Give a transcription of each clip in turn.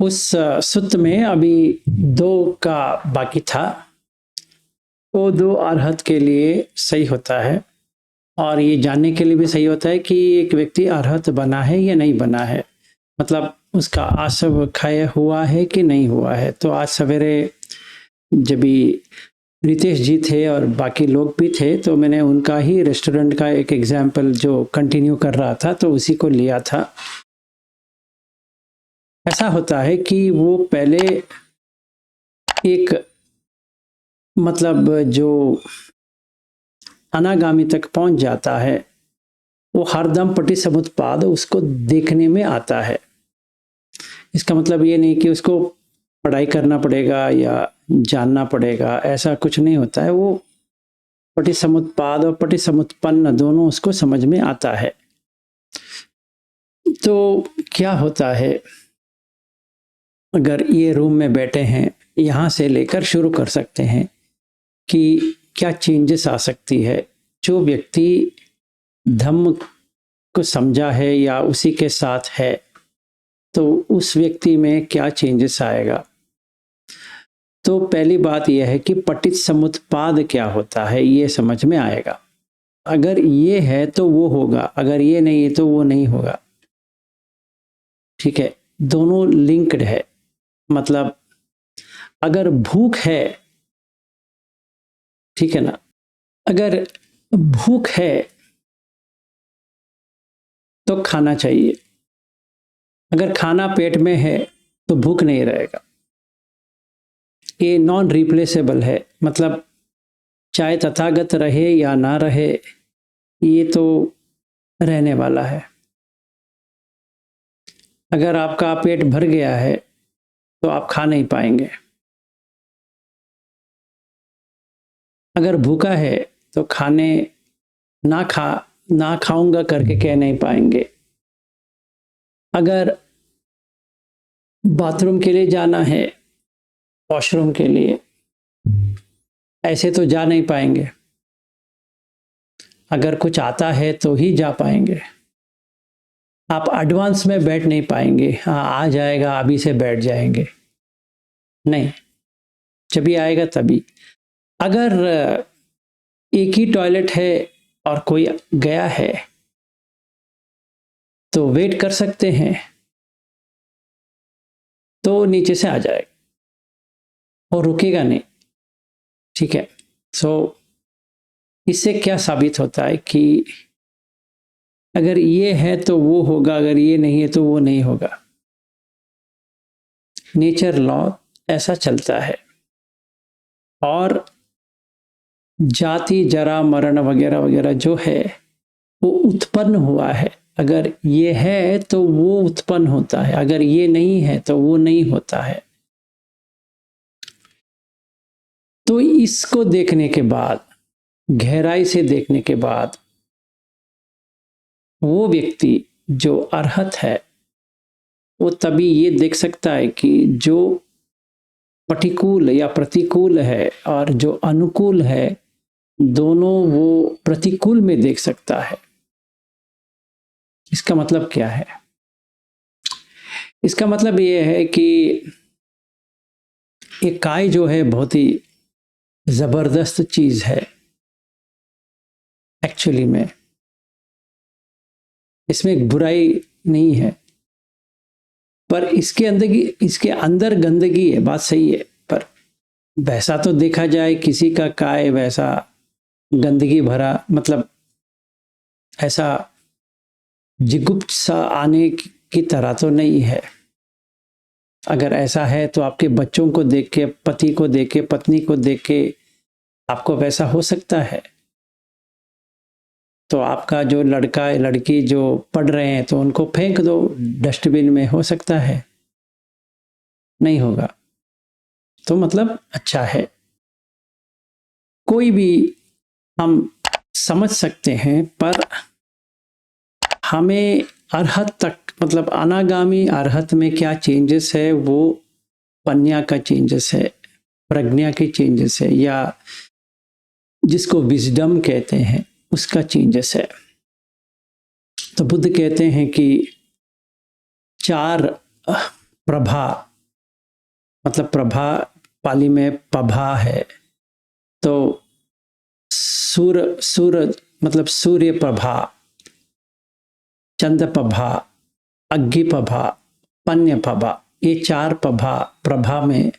उस सूत्र में अभी 2 का बाकी था। वो 2 अरहत के लिए सही होता है और ये जानने के लिए भी सही होता है कि एक व्यक्ति अरहत बना है या नहीं बना है, मतलब उसका आसव क्षय हुआ है कि नहीं हुआ है। तो आज सवेरे जब भी रितेश जी थे और बाकी लोग भी थे, तो मैंने उनका ही रेस्टोरेंट का एक एग्जाम्पल जो कंटिन्यू कर रहा था, तो उसी को लिया था। ऐसा होता है कि वो पहले एक मतलब जो अनागामी तक पहुंच जाता है, वो हरदम पटिसमुत्पाद उसको देखने में आता है। इसका मतलब ये नहीं कि उसको पढ़ाई करना पड़ेगा या जानना पड़ेगा, ऐसा कुछ नहीं होता है। वो पटिसमुत्पाद और पटिसमुत्पन्न दोनों उसको समझ में आता है। तो क्या होता है, अगर ये रूम में बैठे हैं, यहाँ से लेकर शुरू कर सकते हैं कि क्या चेंजेस आ सकती है। जो व्यक्ति धम्म को समझा है या उसी के साथ है, तो उस व्यक्ति में क्या चेंजेस आएगा। तो पहली बात यह है कि पटित समुत्पाद क्या होता है, ये समझ में आएगा। अगर ये है तो वो होगा, अगर ये नहीं है तो वो नहीं होगा। ठीक है, दोनों लिंक्ड है। मतलब अगर भूख है, ठीक है ना, अगर भूख है तो खाना चाहिए। अगर खाना पेट में है तो भूख नहीं रहेगा। ये नॉन रिप्लेसेबल है। मतलब चाहे तथागत रहे या ना रहे, ये तो रहने वाला है। अगर आपका पेट भर गया है तो आप खा नहीं पाएंगे। अगर भूखा है तो खाने ना खाऊंगा करके कह नहीं पाएंगे। अगर बाथरूम के लिए जाना है, वॉशरूम के लिए, ऐसे तो जा नहीं पाएंगे। अगर कुछ आता है तो ही जा पाएंगे। आप एडवांस में बैठ नहीं पाएंगे, हाँ आ जाएगा अभी से बैठ जाएंगे, नहीं, जब भी आएगा तभी। अगर एक ही टॉयलेट है और कोई गया है तो वेट कर सकते हैं, तो नीचे से आ जाएगा और रुकेगा नहीं। ठीक है, सो इससे क्या साबित होता है कि अगर ये है तो वो होगा, अगर ये नहीं है तो वो नहीं होगा। नेचर लॉ ऐसा चलता है। और जाति जरा मरण वगैरह वगैरह जो है वो उत्पन्न हुआ है। अगर ये है तो वो उत्पन्न होता है, अगर ये नहीं है तो वो नहीं होता है। तो इसको देखने के बाद, गहराई से देखने के बाद, वो व्यक्ति जो अरहत है वो तभी ये देख सकता है कि जो प्रतिकूल या प्रतिकूल है और जो अनुकूल है, दोनों वो प्रतिकूल में देख सकता है। इसका मतलब क्या है? इसका मतलब ये है कि ये काय जो है बहुत ही जबरदस्त चीज है एक्चुअली में। इसमें एक बुराई नहीं है, पर इसके अंदर गंदगी है, बात सही है। पर वैसा तो देखा जाए किसी का काय वैसा गंदगी भरा, मतलब ऐसा जिगुप्त सा आने की तरह तो नहीं है। अगर ऐसा है तो आपके बच्चों को देख के, पति को देख के, पत्नी को देख के आपको वैसा हो सकता है। तो आपका जो लड़का या लड़की जो पढ़ रहे हैं तो उनको फेंक दो डस्टबिन में, हो सकता है, नहीं होगा। तो मतलब अच्छा है। कोई भी हम समझ सकते हैं, पर हमें अरहत तक, मतलब अनागामी अरहत में क्या चेंजेस है, वो पन्या का चेंजेस है, प्रज्ञा की चेंजेस है, या जिसको विजडम कहते हैं उसका चेंजेस है। तो बुद्ध कहते हैं कि 4 प्रभा मतलब प्रभा पाली में पभा है, तो सूर मतलब सूर्य प्रभा, चंद्र प्रभा, अग्नि प्रभा, पन्य प्रभा, ये 4 प्रभा में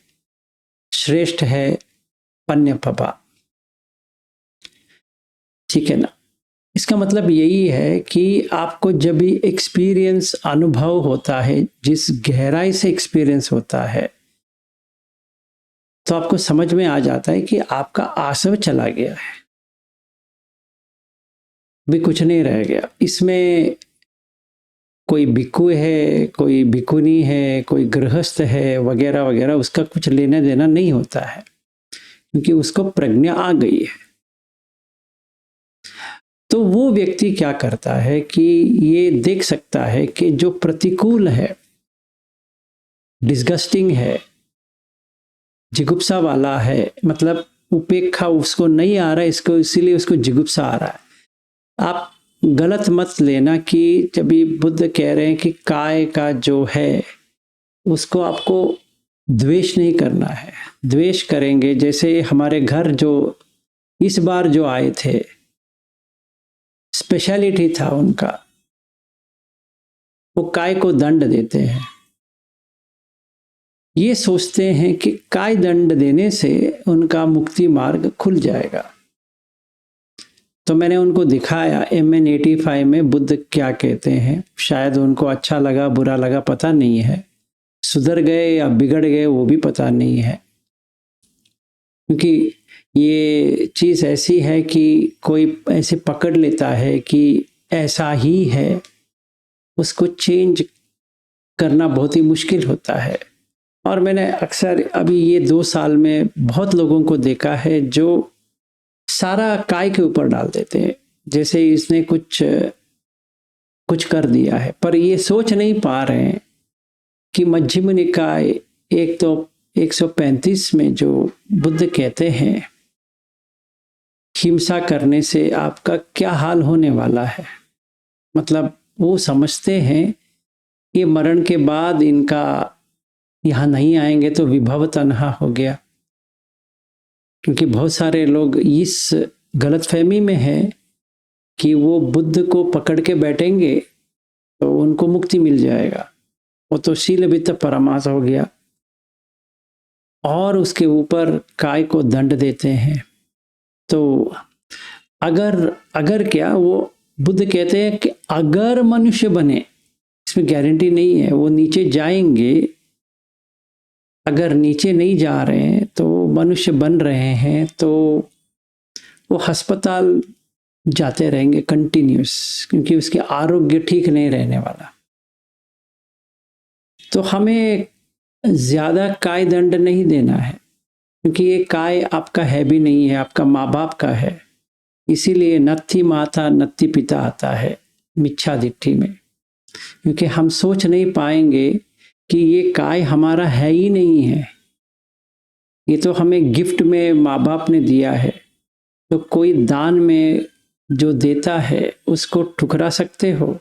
श्रेष्ठ है पन्य प्रभा। ठीक है ना। इसका मतलब यही है कि आपको जब भी एक्सपीरियंस, अनुभव होता है, जिस गहराई से एक्सपीरियंस होता है, तो आपको समझ में आ जाता है कि आपका आसव चला गया है, भी कुछ नहीं रह गया। इसमें कोई भिक्खु है, कोई भिक्खुनी है, कोई गृहस्थ है वगैरह वगैरह, उसका कुछ लेना देना नहीं होता है, क्योंकि उसको प्रज्ञा आ गई है। तो वो व्यक्ति क्या करता है कि ये देख सकता है कि जो प्रतिकूल है, डिस्गस्टिंग है, जिगुप्सा वाला है, मतलब उपेक्षा उसको नहीं आ रहा है, इसको इसीलिए उसको जिगुप्सा आ रहा है। आप गलत मत लेना कि जब भी बुद्ध कह रहे हैं कि काय का जो है उसको आपको द्वेष नहीं करना है। द्वेष करेंगे, जैसे हमारे घर जो इस बार जो आए थे, स्पेशलिटी था उनका, वो काय को दंड देते हैं। ये सोचते हैं कि काय दंड देने से उनका मुक्ति मार्ग खुल जाएगा। तो मैंने उनको दिखाया MN85 में बुद्ध क्या कहते हैं। शायद उनको अच्छा लगा, बुरा लगा, पता नहीं है। सुधर गए या बिगड़ गए वो भी पता नहीं है, क्योंकि ये चीज़ ऐसी है कि कोई ऐसे पकड़ लेता है कि ऐसा ही है, उसको चेंज करना बहुत ही मुश्किल होता है। और मैंने अक्सर अभी ये 2 साल में बहुत लोगों को देखा है जो सारा काय के ऊपर डाल देते हैं, जैसे इसने कुछ कर दिया है, पर ये सोच नहीं पा रहे हैं कि मध्यम निकाय एक तो 135 में जो बुद्ध कहते हैं हिंसा करने से आपका क्या हाल होने वाला है। मतलब वो समझते हैं कि मरण के बाद इनका यहाँ नहीं आएंगे तो विभव तन्हा हो गया, क्योंकि बहुत सारे लोग इस गलतफहमी में है कि वो बुद्ध को पकड़ के बैठेंगे तो उनको मुक्ति मिल जाएगा, वो तो शील वित्त परमार्थ हो गया, और उसके ऊपर काय को दंड देते हैं। तो अगर क्या, वो बुद्ध कहते हैं कि अगर मनुष्य बने, इसमें गारंटी नहीं है वो नीचे जाएंगे। अगर नीचे नहीं जा रहे हैं तो मनुष्य बन रहे हैं, तो वो अस्पताल जाते रहेंगे कंटिन्यूस, क्योंकि उसके आरोग्य ठीक नहीं रहने वाला। तो हमें ज्यादा काय दंड नहीं देना है, क्योंकि ये काय आपका है भी नहीं है, आपका माँ बाप का है। इसीलिए नत्थी माता नत्थी पिता आता है मिच्छा दिट्ठी में, क्योंकि हम सोच नहीं पाएंगे कि ये काय हमारा है ही नहीं है, ये तो हमें गिफ्ट में माँ बाप ने दिया है। तो कोई दान में जो देता है उसको ठुकरा सकते हो,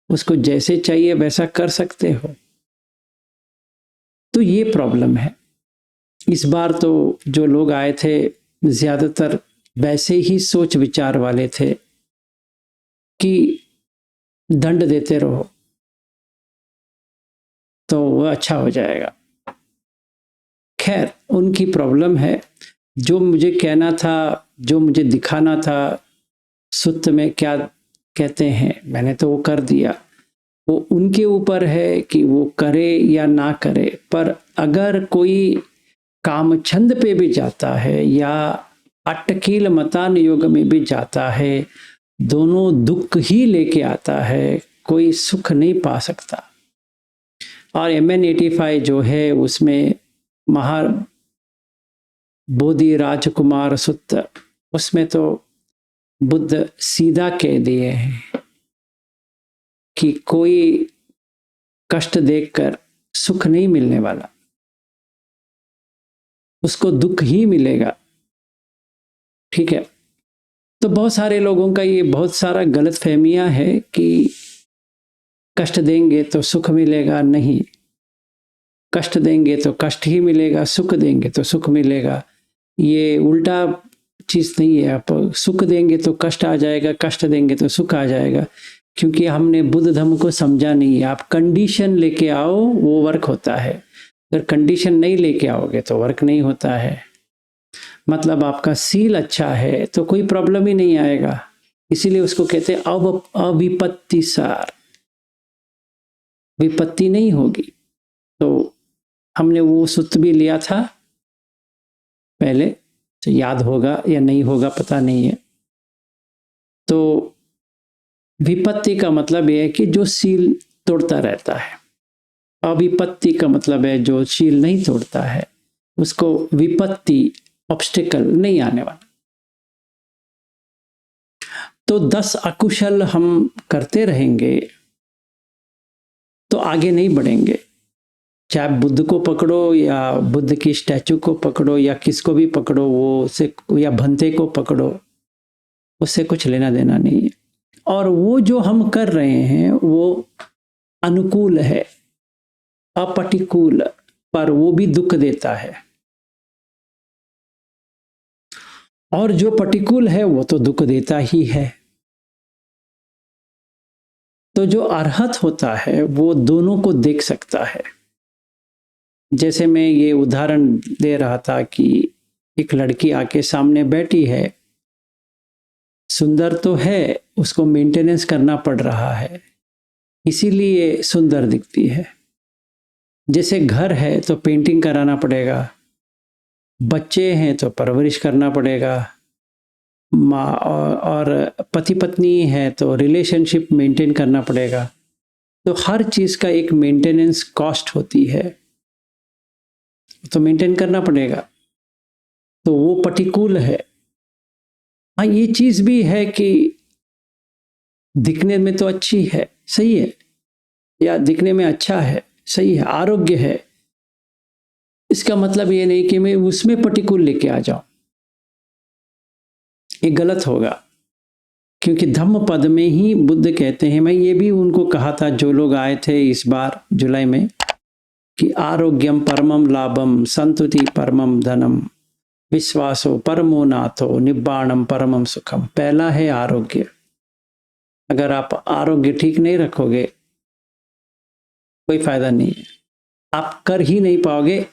उसको जैसे चाहिए वैसा कर सकते हो। तो ये प्रॉब्लम है। इस बार तो जो लोग आए थे ज्यादातर वैसे ही सोच विचार वाले थे कि दंड देते रहो तो वो अच्छा हो जाएगा। खैर, उनकी प्रॉब्लम है। जो मुझे कहना था, जो मुझे दिखाना था सुत्त में क्या कहते हैं, मैंने तो वो कर दिया। वो उनके ऊपर है कि वो करे या ना करे। पर अगर कोई कामछंद पे भी जाता है या अटकील मतान योग में भी जाता है, दोनों दुख ही लेके आता है, कोई सुख नहीं पा सकता। और MN85 जो है उसमें महा बोधि राजकुमार सुत्त, उसमें तो बुद्ध सीधा कह दिए हैं कि कोई कष्ट देखकर सुख नहीं मिलने वाला, उसको दुख ही मिलेगा। ठीक है। तो बहुत सारे लोगों का ये बहुत सारा गलत फहमियां है कि कष्ट देंगे तो सुख मिलेगा। नहीं, कष्ट देंगे तो कष्ट ही मिलेगा, सुख देंगे तो सुख मिलेगा। ये उल्टा चीज नहीं है। आप सुख देंगे तो कष्ट आ जाएगा, कष्ट देंगे तो सुख आ जाएगा, क्योंकि हमने बुद्ध धर्म को समझा नहीं है। आप कंडीशन लेके आओ, वो वर्क होता है। अगर कंडीशन नहीं लेके आओगे तो वर्क नहीं होता है। मतलब आपका सील अच्छा है तो कोई प्रॉब्लम ही नहीं आएगा। इसीलिए उसको कहते हैं अविपत्ति सार, विपत्ति नहीं होगी। तो हमने वो सूत्र भी लिया था पहले, तो याद होगा या नहीं होगा पता नहीं है। तो विपत्ति का मतलब यह है कि जो सील तोड़ता रहता है। अविपत्ति का मतलब है जो सील नहीं तोड़ता है, उसको विपत्ति, ऑब्स्टिकल नहीं आने वाला। तो 10 अकुशल हम करते रहेंगे तो आगे नहीं बढ़ेंगे। चाहे बुद्ध को पकड़ो या बुद्ध की स्टैचू को पकड़ो या किसको भी पकड़ो, वो से या भंते को पकड़ो, उससे कुछ लेना देना नहीं है। और वो जो हम कर रहे हैं वो अनुकूल है, अपटिकूल, पर वो भी दुख देता है। और जो प्रतिकूल है वो तो दुख देता ही है। तो जो अरहत होता है वो दोनों को देख सकता है। जैसे मैं ये उदाहरण दे रहा था कि एक लड़की आके सामने बैठी है, सुंदर तो है, उसको मेंटेनेंस करना पड़ रहा है, इसीलिए सुंदर दिखती है। जैसे घर है तो पेंटिंग कराना पड़ेगा, बच्चे हैं तो परवरिश करना पड़ेगा, माँ और पति पत्नी है तो रिलेशनशिप मेंटेन करना पड़ेगा। तो हर चीज़ का एक मेंटेनेंस कॉस्ट होती है, तो मेंटेन करना पड़ेगा। तो वो प्रतिकूल है। हाँ, ये चीज़ भी है कि दिखने में तो अच्छी है, सही है, या दिखने में अच्छा है, सही है, आरोग्य है। इसका मतलब ये नहीं कि मैं उसमें प्रतिकूल लेके आ जाऊं, ये गलत होगा। क्योंकि धम्म पद में ही बुद्ध कहते हैं, मैं ये भी उनको कहा था जो लोग आए थे इस बार जुलाई में, कि आरोग्यम परमम लाभम, संतुति परमम धनम, विश्वासो परमो नाथो, निब्बाणम परमम सुखम। पहला है आरोग्य। अगर आप आरोग्य ठीक नहीं रखोगे कोई फायदा नहीं है, आप कर ही नहीं पाओगे।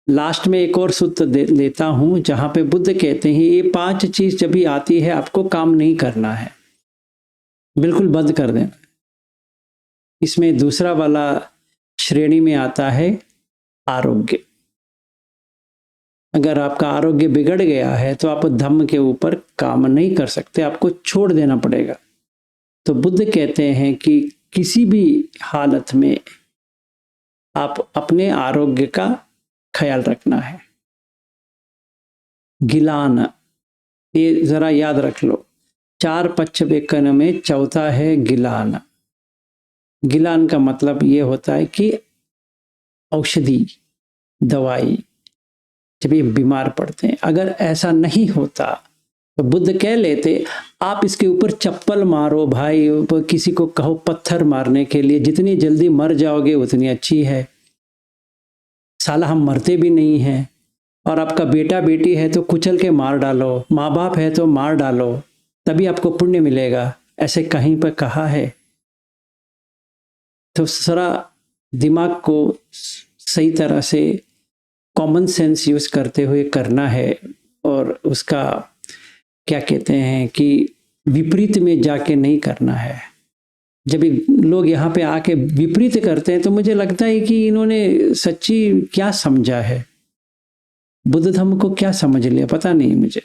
लास्ट में एक और सूत्र लेता हूं जहां पे बुद्ध कहते हैं ये 5 चीज जब भी आती है आपको काम नहीं करना है, बिल्कुल बंद कर देना। इसमें दूसरा वाला श्रेणी में आता है आरोग्य। अगर आपका आरोग्य बिगड़ गया है तो आप धम्म के ऊपर काम नहीं कर सकते, आपको छोड़ देना पड़ेगा। तो बुद्ध कहते हैं कि किसी भी हालत में आप अपने आरोग्य का ख्याल रखना है। गिलान, ये जरा याद रख लो, 4 पच्चवेकन में चौथा है गिलान। गिलान का मतलब ये होता है कि औषधि, दवाई, जब ये बीमार पड़ते हैं। अगर ऐसा नहीं होता तो बुद्ध कह लेते आप इसके ऊपर चप्पल मारो भाई, किसी को कहो पत्थर मारने के लिए, जितनी जल्दी मर जाओगे उतनी अच्छी है। साला हम मरते भी नहीं हैं। और आपका बेटा बेटी है तो कुचल के मार डालो, माँ बाप है तो मार डालो, तभी आपको पुण्य मिलेगा, ऐसे कहीं पर कहा है? तो सारा दिमाग को सही तरह से कॉमन सेंस यूज करते हुए करना है। और उसका क्या कहते हैं कि विपरीत में जाके नहीं करना है। जब लोग यहाँ पे आके विपरीत करते हैं तो मुझे लगता है कि इन्होंने सच्ची क्या समझा है, बुद्ध धर्म को क्या समझ लिया पता नहीं मुझे।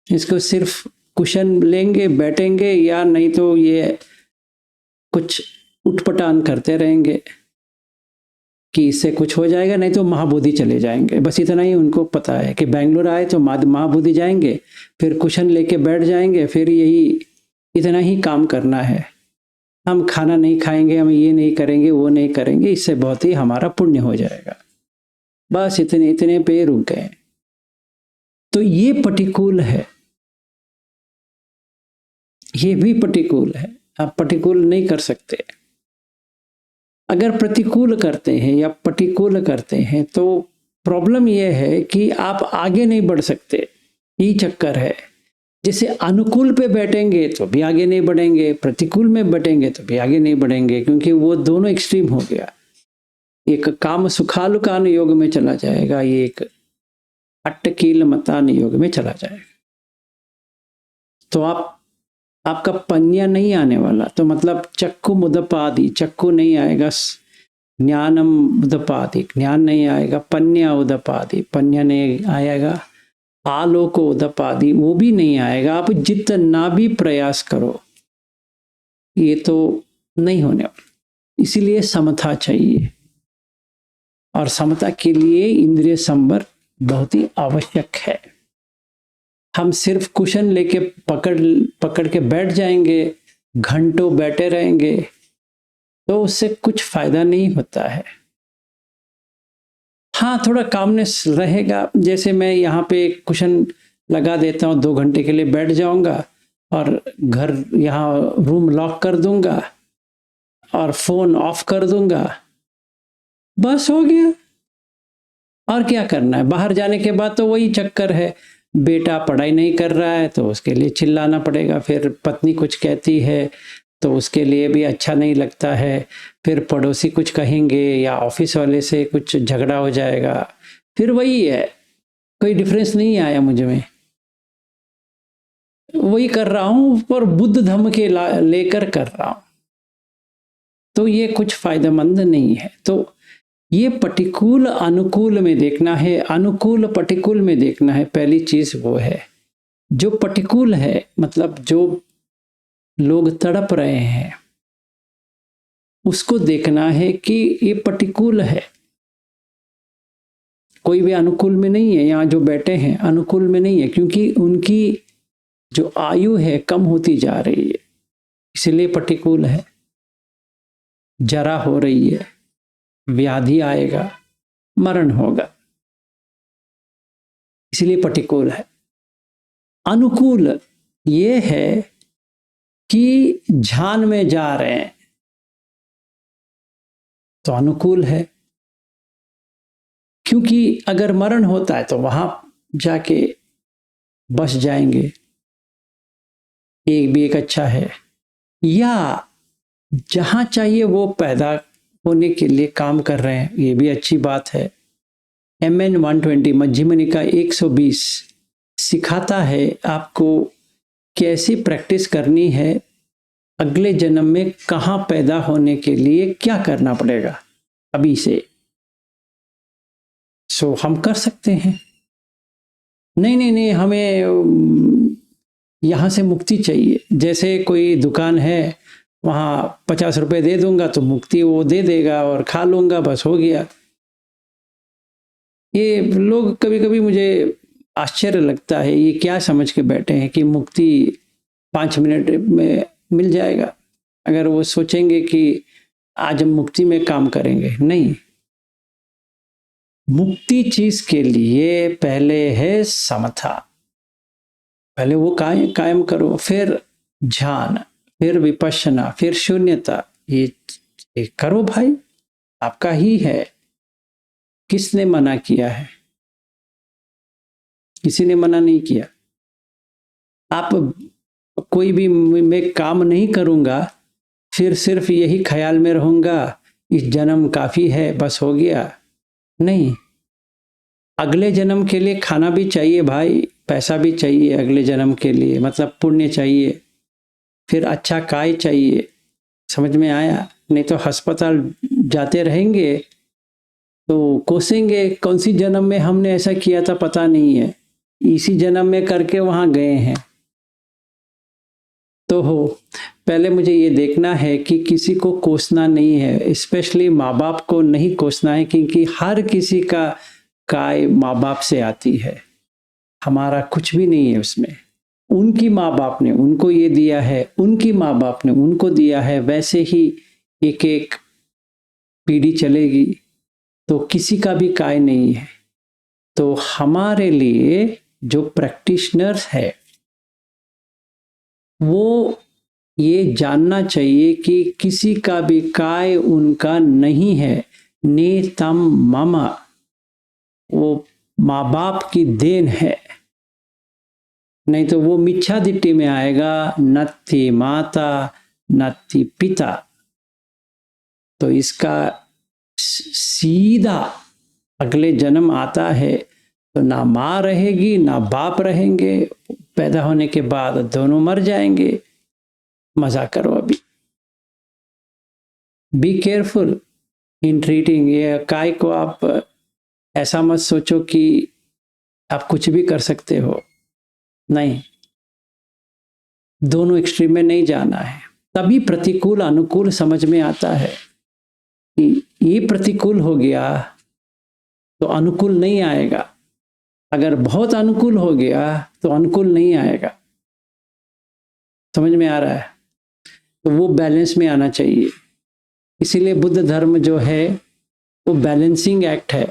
इसको सिर्फ कुशन लेंगे, बैठेंगे, या नहीं तो ये कुछ उठपटांग करते रहेंगे कि इससे कुछ हो जाएगा, नहीं तो महाबोधि चले जाएंगे। बस इतना ही उनको पता है कि बेंगलोर आए तो महाबोधि जाएंगे, फिर कुशन लेके बैठ जाएंगे, फिर यही इतना ही काम करना है। हम खाना नहीं खाएंगे, हम ये नहीं करेंगे, वो नहीं करेंगे, इससे बहुत ही हमारा पुण्य हो जाएगा। बस इतने इतने पे रुक गए। तो ये प्रतिकूल है, ये भी प्रतिकूल है। आप प्रतिकूल नहीं कर सकते। अगर प्रतिकूल करते हैं या प्रतिकूल करते हैं तो प्रॉब्लम यह है कि आप आगे नहीं बढ़ सकते, यही चक्कर है। जैसे अनुकूल पे बैठेंगे तो भी आगे नहीं बढ़ेंगे, प्रतिकूल में बैठेंगे तो भी आगे नहीं बढ़ेंगे, क्योंकि वो दोनों एक्सट्रीम हो गया। एक काम सुखालु का योग में चला जाएगा, ये एक अट्टकील मतान योग में चला जाएगा। तो आपका पन्या नहीं आने वाला, तो मतलब चक्कु मुदपादि, चक्कु नहीं आएगा, ज्ञानम उदपादि, ज्ञान नहीं आएगा, पन्या उदपादि, पन्या नहीं आएगा, आलोक उदपादि, वो भी नहीं आएगा। आप जितना भी प्रयास करो ये तो नहीं होने वाला। इसीलिए समता चाहिए, और समता के लिए इंद्रिय संवर बहुत ही आवश्यक है। हम सिर्फ कुशन लेके पकड़ के बैठ जाएंगे, घंटों बैठे रहेंगे, तो उससे कुछ फायदा नहीं होता है। हाँ, थोड़ा कामनेस रहेगा। जैसे मैं यहाँ पे एक कुशन लगा देता हूँ, 2 घंटे के लिए बैठ जाऊंगा और घर यहाँ रूम लॉक कर दूंगा और फोन ऑफ कर दूंगा, बस हो गया। और क्या करना है? बाहर जाने के बाद तो वही चक्कर है, बेटा पढ़ाई नहीं कर रहा है तो उसके लिए चिल्लाना पड़ेगा, फिर पत्नी कुछ कहती है तो उसके लिए भी अच्छा नहीं लगता है, फिर पड़ोसी कुछ कहेंगे या ऑफिस वाले से कुछ झगड़ा हो जाएगा, फिर वही है, कोई डिफरेंस नहीं आया मुझ में, वही कर रहा हूं, पर बुद्ध धम्म के लेकर कर रहा हूं, तो ये कुछ फायदेमंद नहीं है। तो ये प्रतिकूल अनुकूल में देखना है, अनुकूल प्रतिकूल में देखना है। पहली चीज वो है। जो प्रतिकूल है, मतलब जो लोग तड़प रहे हैं, उसको देखना है कि ये प्रतिकूल है, कोई भी अनुकूल में नहीं है। यहाँ जो बैठे हैं अनुकूल में नहीं है, क्योंकि उनकी जो आयु है कम होती जा रही है, इसलिए प्रतिकूल है। जरा हो रही है, व्याधि आएगा, मरण होगा, इसलिए प्रतिकूल है। अनुकूल ये है कि ध्यान में जा रहे हैं तो अनुकूल है, क्योंकि अगर मरण होता है तो वहां जाके बस जाएंगे, एक भी एक अच्छा है। या जहां चाहिए वो पैदा होने के लिए काम कर रहे हैं, ये भी अच्छी बात है। MN 120 मध्यम निकाय 120 सिखाता है आपको कैसी प्रैक्टिस करनी है, अगले जन्म में कहां पैदा होने के लिए क्या करना पड़ेगा अभी से। सो हम कर सकते हैं। नहीं, हमें यहां से मुक्ति चाहिए। जैसे कोई दुकान है, वहां 50 रुपए दे दूंगा तो मुक्ति वो दे देगा और खा लूंगा, बस हो गया। ये लोग कभी कभी मुझे आश्चर्य लगता है, ये क्या समझ के बैठे हैं कि मुक्ति 5 मिनट में मिल जाएगा। अगर वो सोचेंगे कि आज हम मुक्ति में काम करेंगे, नहीं। मुक्ति चीज के लिए पहले है समता, पहले वो कायम करो, फिर ध्यान, फिर विपश्यना, फिर शून्यता। ये करो भाई, आपका ही है। किसने मना किया है? किसी ने मना नहीं किया। आप कोई भी मैं काम नहीं करूंगा, फिर सिर्फ यही ख्याल में रहूंगा इस जन्म काफी है, बस हो गया, नहीं। अगले जन्म के लिए खाना भी चाहिए भाई, पैसा भी चाहिए अगले जन्म के लिए, मतलब पुण्य चाहिए, फिर अच्छा काय चाहिए। समझ में आया? नहीं तो अस्पताल जाते रहेंगे तो कोसेंगे, कौन सी जन्म में हमने ऐसा किया था पता नहीं है, इसी जन्म में करके वहां गए हैं। तो पहले मुझे ये देखना है कि किसी को कोसना नहीं है, स्पेशली माँ बाप को नहीं कोसना है, क्योंकि हर किसी का काय माँ बाप से आती है, हमारा कुछ भी नहीं है उसमें। उनकी माँ बाप ने उनको ये दिया है, उनकी माँ बाप ने उनको दिया है, वैसे ही एक एक पीढ़ी चलेगी, तो किसी का भी काय नहीं है। तो हमारे लिए जो प्रैक्टिशनर्स है वो ये जानना चाहिए कि किसी का भी काय उनका नहीं है। ने तम मम, वो माँ बाप की देन है। नहीं तो वो मिच्छा दिट्टी में आएगा, नत्थी माता नत्थी पिता। तो इसका सीधा अगले जन्म आता है तो ना माँ रहेगी ना बाप रहेंगे, पैदा होने के बाद दोनों मर जाएंगे। मजा करो अभी। Be careful in treating. ये काय को आप ऐसा मत सोचो कि आप कुछ भी कर सकते हो, नहीं, दोनों एक्सट्रीम में नहीं जाना है। तभी प्रतिकूल अनुकूल समझ में आता है कि ये प्रतिकूल हो गया तो अनुकूल नहीं आएगा, अगर बहुत अनुकूल हो गया तो अनुकूल नहीं आएगा। समझ में आ रहा है? तो वो बैलेंस में आना चाहिए। इसीलिए बुद्ध धर्म जो है वो बैलेंसिंग एक्ट है।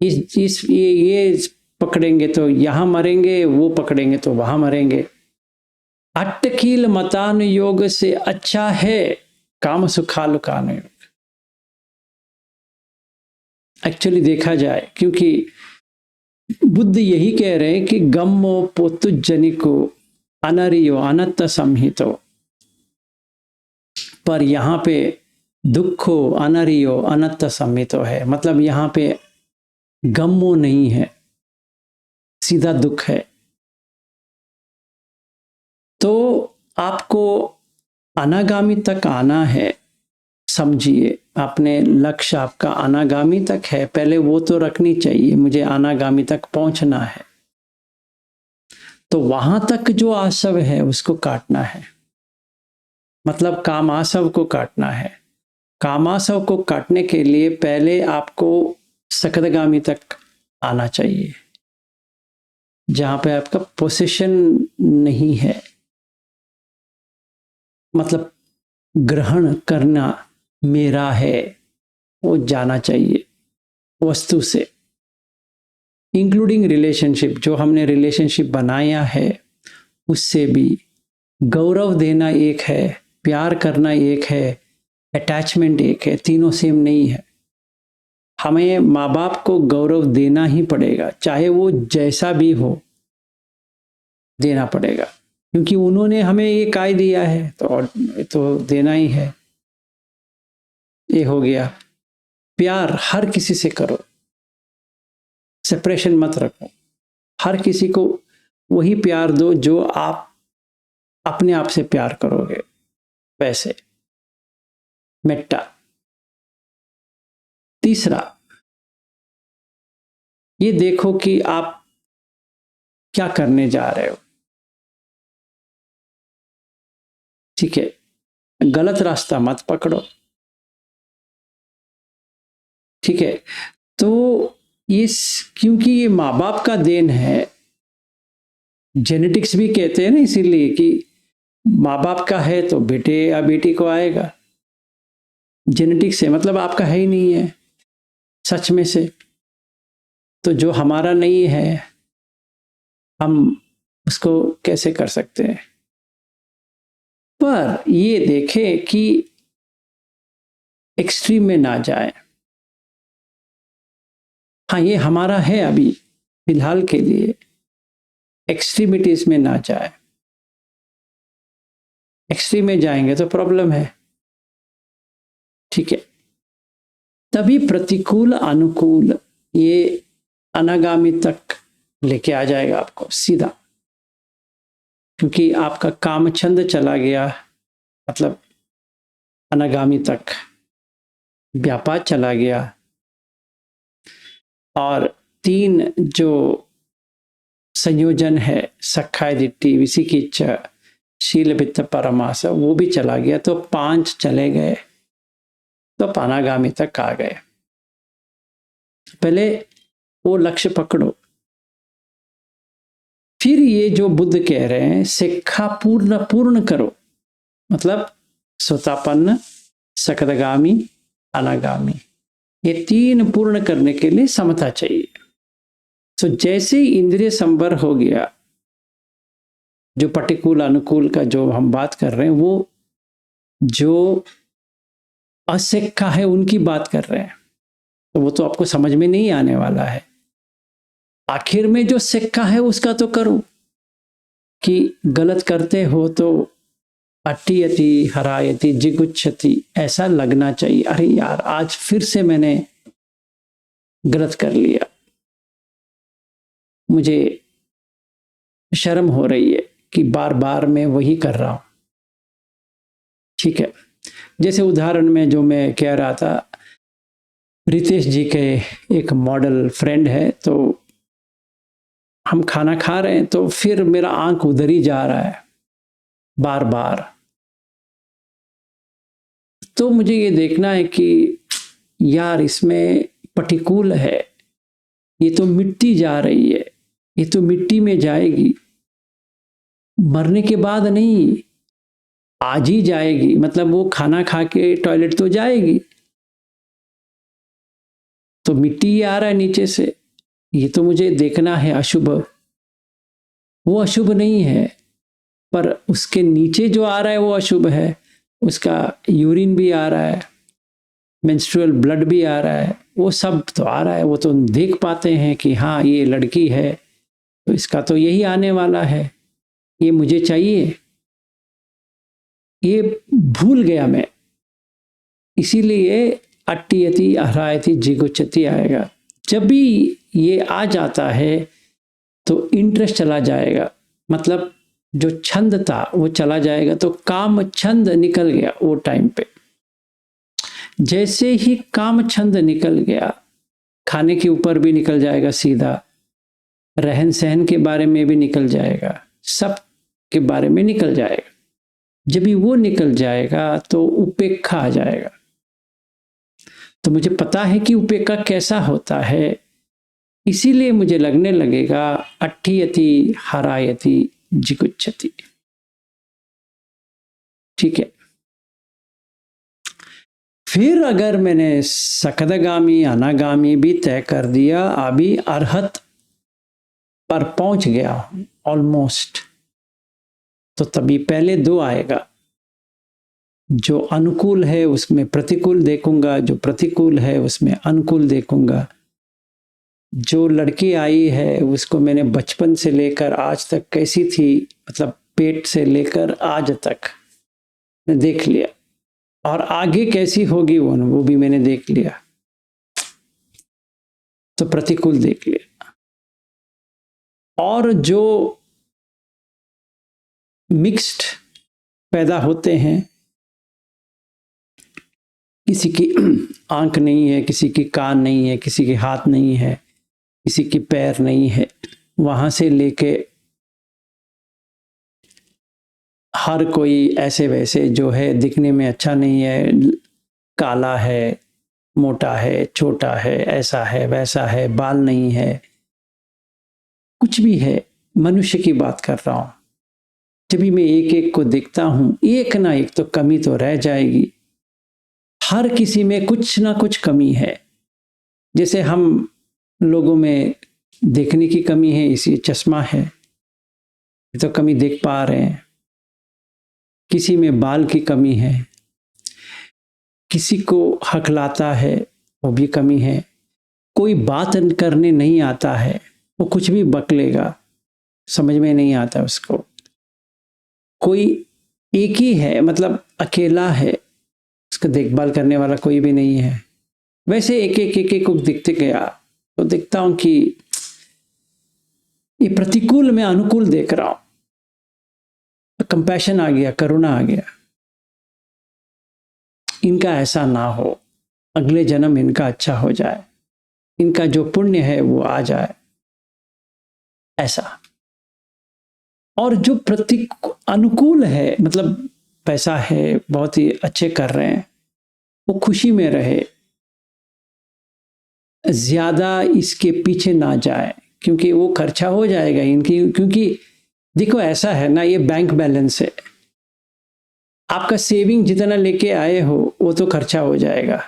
ये पकड़ेंगे तो यहां मरेंगे, वो पकड़ेंगे तो वहां मरेंगे। अट्टकील मतान योग से अच्छा है काम सुखालुकान योग, एक्चुअली देखा जाए। क्योंकि बुद्ध यही कह रहे हैं कि गम्मो पोतुजनिको अनरियो अनत्त संहितो, पर यहां पे दुखो अनरियो अनत्त संहितो है। मतलब यहां पे गम्मो नहीं है, सीधा दुख है। तो आपको अनागामी तक आना है, समझिए। अपने लक्ष्य आपका अनागामी तक है, पहले वो तो रखनी चाहिए, मुझे अनागामी तक पहुंचना है। तो वहां तक जो आसव है उसको काटना है, मतलब कामासव को काटना है। कामासव को काटने के लिए पहले आपको सकदगामी तक आना चाहिए, जहां पे आपका पोजीशन नहीं है। मतलब ग्रहण करना मेरा है, वो जाना चाहिए वस्तु से, इंक्लूडिंग रिलेशनशिप। जो हमने रिलेशनशिप बनाया है उससे भी गौरव देना एक है, प्यार करना एक है, अटैचमेंट एक है, तीनों सेम नहीं है। हमें माँ बाप को गौरव देना ही पड़ेगा, चाहे वो जैसा भी हो, देना पड़ेगा, क्योंकि उन्होंने हमें ये काय दिया है तो देना ही है। ये हो गया। प्यार हर किसी से करो, सेपरेशन मत रखो। हर किसी को वही प्यार दो जो आप अपने आप से प्यार करोगे, वैसे मेट्टा। तीसरा, ये देखो कि आप क्या करने जा रहे हो। ठीक है, गलत रास्ता मत पकड़ो। ठीक है, तो इस क्योंकि ये माँ बाप का देन है, जेनेटिक्स भी कहते हैं ना, इसीलिए कि माँ बाप का है तो बेटे या बेटी को आएगा। जेनेटिक्स है, मतलब आपका है ही नहीं है सच में से। तो जो हमारा नहीं है हम उसको कैसे कर सकते हैं। पर ये देखें कि एक्सट्रीम में ना जाए। हाँ, ये हमारा है अभी फिलहाल के लिए, एक्सट्रीमिटीज में ना जाए। एक्सट्रीम में जाएंगे तो प्रॉब्लम है। ठीक है, तभी प्रतिकूल अनुकूल ये अनागामी तक लेके आ जाएगा आपको सीधा। क्योंकि आपका कामछंद चला गया, मतलब अनागामी तक व्यापार चला गया। और तीन जो संयोजन है, सखाय दिट्टी विसिकिच्छा शील वित्त परमास, वो भी चला गया। तो 5 चले गए, तो अनागामी तक आ गए। पहले वो लक्ष्य पकड़ो। फिर ये जो बुद्ध कह रहे हैं शिक्षा पूर्ण करो, मतलब सोतापन्न, सकदगामी, अनागामी, ये 3 पूर्ण करने के लिए समता चाहिए। तो जैसे ही इंद्रिय संवर हो गया, जो प्रतिकूल अनुकूल का जो हम बात कर रहे हैं, वो जो असिक्खा है उनकी बात कर रहे हैं, तो वो तो आपको समझ में नहीं आने वाला है। आखिर में जो सिक्का है उसका तो करो, कि गलत करते हो तो अट्टियति हरायति जिगुच्छति, ऐसा लगना चाहिए, अरे यार आज फिर से मैंने गलत कर लिया, मुझे शर्म हो रही है कि बार बार मैं वही कर रहा हूं। ठीक है, जैसे उदाहरण में जो मैं कह रहा था, रितेश जी के एक मॉडल फ्रेंड है, तो हम खाना खा रहे हैं तो फिर मेरा आंख उधर ही जा रहा है बार बार, तो मुझे ये देखना है कि यार इसमें प्रतिकूल है, ये तो मिट्टी जा रही है, ये तो मिट्टी में जाएगी, मरने के बाद नहीं, आज ही जाएगी, मतलब वो खाना खा के टॉयलेट तो जाएगी, तो मिट्टी ही आ रहा है नीचे से, ये तो मुझे देखना है अशुभ। वो अशुभ नहीं है, पर उसके नीचे जो आ रहा है वो अशुभ है, उसका यूरिन भी आ रहा है, मेंस्ट्रुअल ब्लड भी आ रहा है, वो सब तो आ रहा है, वो तो देख पाते हैं कि हाँ ये लड़की है तो इसका तो यही आने वाला है, ये मुझे चाहिए, ये भूल गया मैं, इसीलिए अट्टियति हरायति जिगुच्छति आएगा। जब भी ये आ जाता है तो इंटरेस्ट चला जाएगा, मतलब जो छंद था वो चला जाएगा, तो काम छंद निकल गया वो टाइम पे। जैसे ही काम छंद निकल गया, खाने के ऊपर भी निकल जाएगा सीधा, रहन सहन के बारे में भी निकल जाएगा, सब के बारे में निकल जाएगा। जब भी वो निकल जाएगा तो उपेक्षा आ जाएगा। तो मुझे पता है कि उपेक्षा कैसा होता है, इसीलिए मुझे लगने लगेगा अट्ठियति हरायति जिगुच्छति। ठीक है, फिर अगर मैंने सकदगामी अनागामी भी तय कर दिया, अभी अरहत पर पहुंच गया हूं ऑलमोस्ट, तो तभी पहले दो आएगा, जो अनुकूल है उसमें प्रतिकूल देखूंगा, जो प्रतिकूल है उसमें अनुकूल देखूंगा। जो लड़की आई है उसको मैंने बचपन से लेकर आज तक कैसी थी, मतलब पेट से लेकर आज तक मैं देख लिया, और आगे कैसी होगी वो भी मैंने देख लिया, तो प्रतिकूल देख लिया। और जो मिक्स्ड पैदा होते हैं, किसी की आंख नहीं है, किसी की कान नहीं है, किसी के हाथ नहीं है, किसी की पैर नहीं है, वहां से लेके हर कोई ऐसे वैसे जो है, दिखने में अच्छा नहीं है, काला है, मोटा है, छोटा है, ऐसा है वैसा है, बाल नहीं है, कुछ भी है, मनुष्य की बात कर रहा हूं। जब भी मैं एक एक को देखता हूं, एक ना एक तो कमी तो रह जाएगी, हर किसी में कुछ ना कुछ कमी है। जैसे हम लोगों में देखने की कमी है, इसी चश्मा है, तो कमी देख पा रहे हैं। किसी में बाल की कमी है, किसी को हकलाता है, वो भी कमी है। कोई बात करने नहीं आता है, वो कुछ भी बकलेगा, समझ में नहीं आता उसको। कोई एक ही है, मतलब अकेला है, उसका देखभाल करने वाला कोई भी नहीं है। वैसे एक एक को दिखते गया तो देखता हूं कि ये प्रतिकूल में अनुकूल देख रहा हूं, कंपैशन आ गया, करुणा आ गया। इनका ऐसा ना हो, अगले जन्म इनका अच्छा हो जाए, इनका जो पुण्य है वो आ जाए, ऐसा। और जो अनुकूल है, मतलब पैसा है, बहुत ही अच्छे कर रहे हैं, वो खुशी में रहे, ज्यादा इसके पीछे ना जाए, क्योंकि वो खर्चा हो जाएगा इनकी। क्योंकि देखो ऐसा है ना, ये बैंक बैलेंस है, आपका सेविंग जितना लेके आए हो वो तो खर्चा हो जाएगा।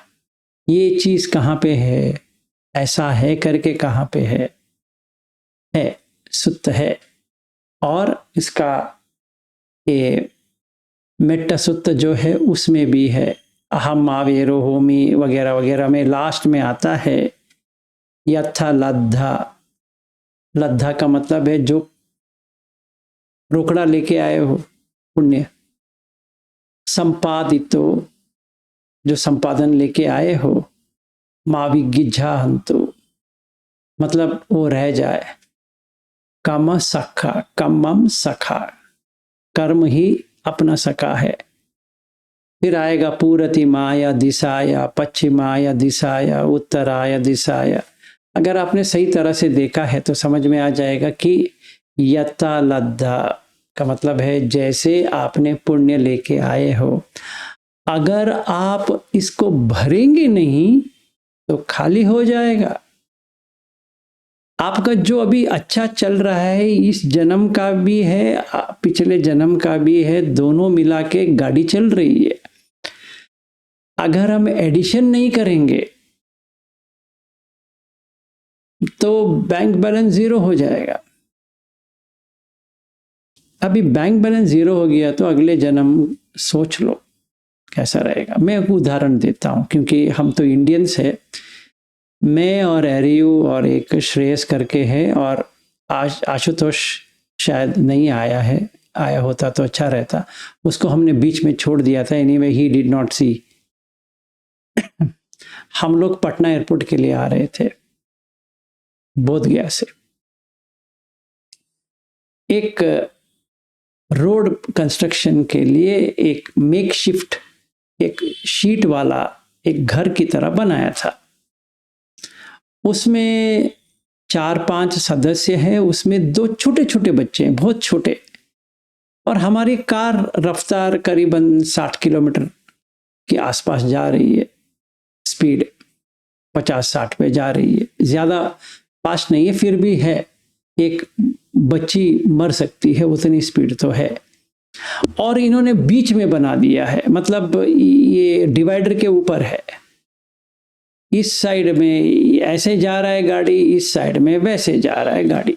ये चीज कहाँ पे है, ऐसा है करके कहाँ पे है सुत है, और इसका ये मेट्टा जो है उसमें भी है, अहम आवेरो होमी वगैरह वगैरह में लास्ट में आता है यथा लद्धा। लद्धा का मतलब है जो रोकड़ा लेके आए हो पुण्य, संपादितो जो संपादन लेके आए हो, माविगिज्झा हंतु मतलब वो रह जाए, कम सखा कमम सखा कर्म ही अपना सखा है। फिर आएगा पूरति माया दिशाया, पश्चिमाया दिशाया, उत्तराया दिशाया। अगर आपने सही तरह से देखा है तो समझ में आ जाएगा कि यथा लद्धा का मतलब है जैसे आपने पुण्य लेके आए हो, अगर आप इसको भरेंगे नहीं तो खाली हो जाएगा। आपका जो अभी अच्छा चल रहा है, इस जन्म का भी है, पिछले जन्म का भी है, दोनों मिला के गाड़ी चल रही है। अगर हम एडिशन नहीं करेंगे तो बैंक बैलेंस जीरो हो जाएगा। अभी बैंक बैलेंस जीरो हो गया तो अगले जन्म सोच लो कैसा रहेगा। मैं एक उदाहरण देता हूं क्योंकि हम तो इंडियंस है। मैं और एरियू और एक श्रेयस करके है, और आशुतोष शायद नहीं आया है, आया होता तो अच्छा रहता। उसको हमने बीच में छोड़ दिया था। एनीवे ही डिड नॉट सी। हम लोग पटना एयरपोर्ट के लिए आ रहे थे बोधगया से। एक रोड कंस्ट्रक्शन के लिए एक मेकशिफ्ट, एक शीट वाला एक घर की तरह बनाया था। उसमें 4-5 सदस्य हैं, उसमें 2 छोटे छोटे बच्चे हैं, बहुत छोटे। और हमारी कार रफ्तार करीबन 60 किलोमीटर के आसपास जा रही है, स्पीड 50-60 पे जा रही है, ज़्यादा फास्ट नहीं है, फिर भी है, एक बच्ची मर सकती है उतनी स्पीड तो है। और इन्होंने बीच में बना दिया है, मतलब ये डिवाइडर के ऊपर है। इस साइड में ऐसे जा रहा है गाड़ी, इस साइड में वैसे जा रहा है गाड़ी।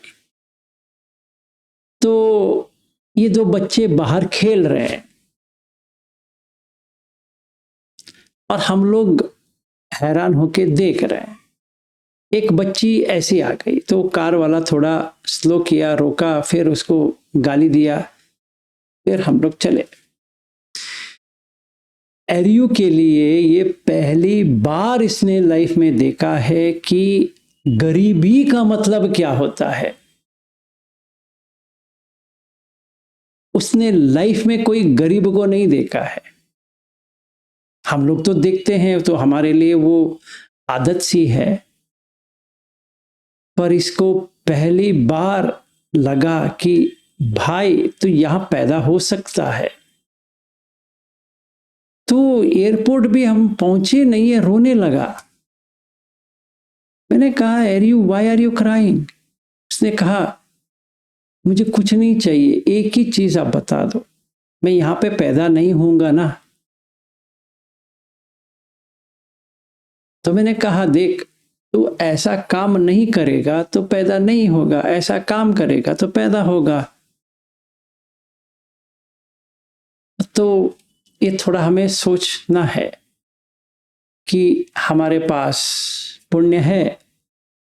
तो ये 2 बच्चे बाहर खेल रहे हैं और हम लोग हैरान होके देख रहे हैं। एक बच्ची ऐसी आ गई तो कार वाला थोड़ा स्लो किया, रोका, फिर उसको गाली दिया, फिर हम लोग चले। एरियू के लिए ये पहली बार इसने लाइफ में देखा है कि गरीबी का मतलब क्या होता है। उसने लाइफ में कोई गरीब को नहीं देखा है। हम लोग तो देखते हैं तो हमारे लिए वो आदत सी है, पर इसको पहली बार लगा कि भाई तो यहां पैदा हो सकता है। तो एयरपोर्ट भी हम पहुंचे नहीं है, रोने लगा। मैंने कहा एरियू व्हाई आर यू क्राइंग? उसने कहा मुझे कुछ नहीं चाहिए, एक ही चीज आप बता दो, मैं यहां पे पैदा नहीं होऊंगा ना। तो मैंने कहा देख, तू ऐसा काम नहीं करेगा तो पैदा नहीं होगा, ऐसा काम करेगा तो पैदा होगा। तो ये थोड़ा हमें सोचना है कि हमारे पास पुण्य है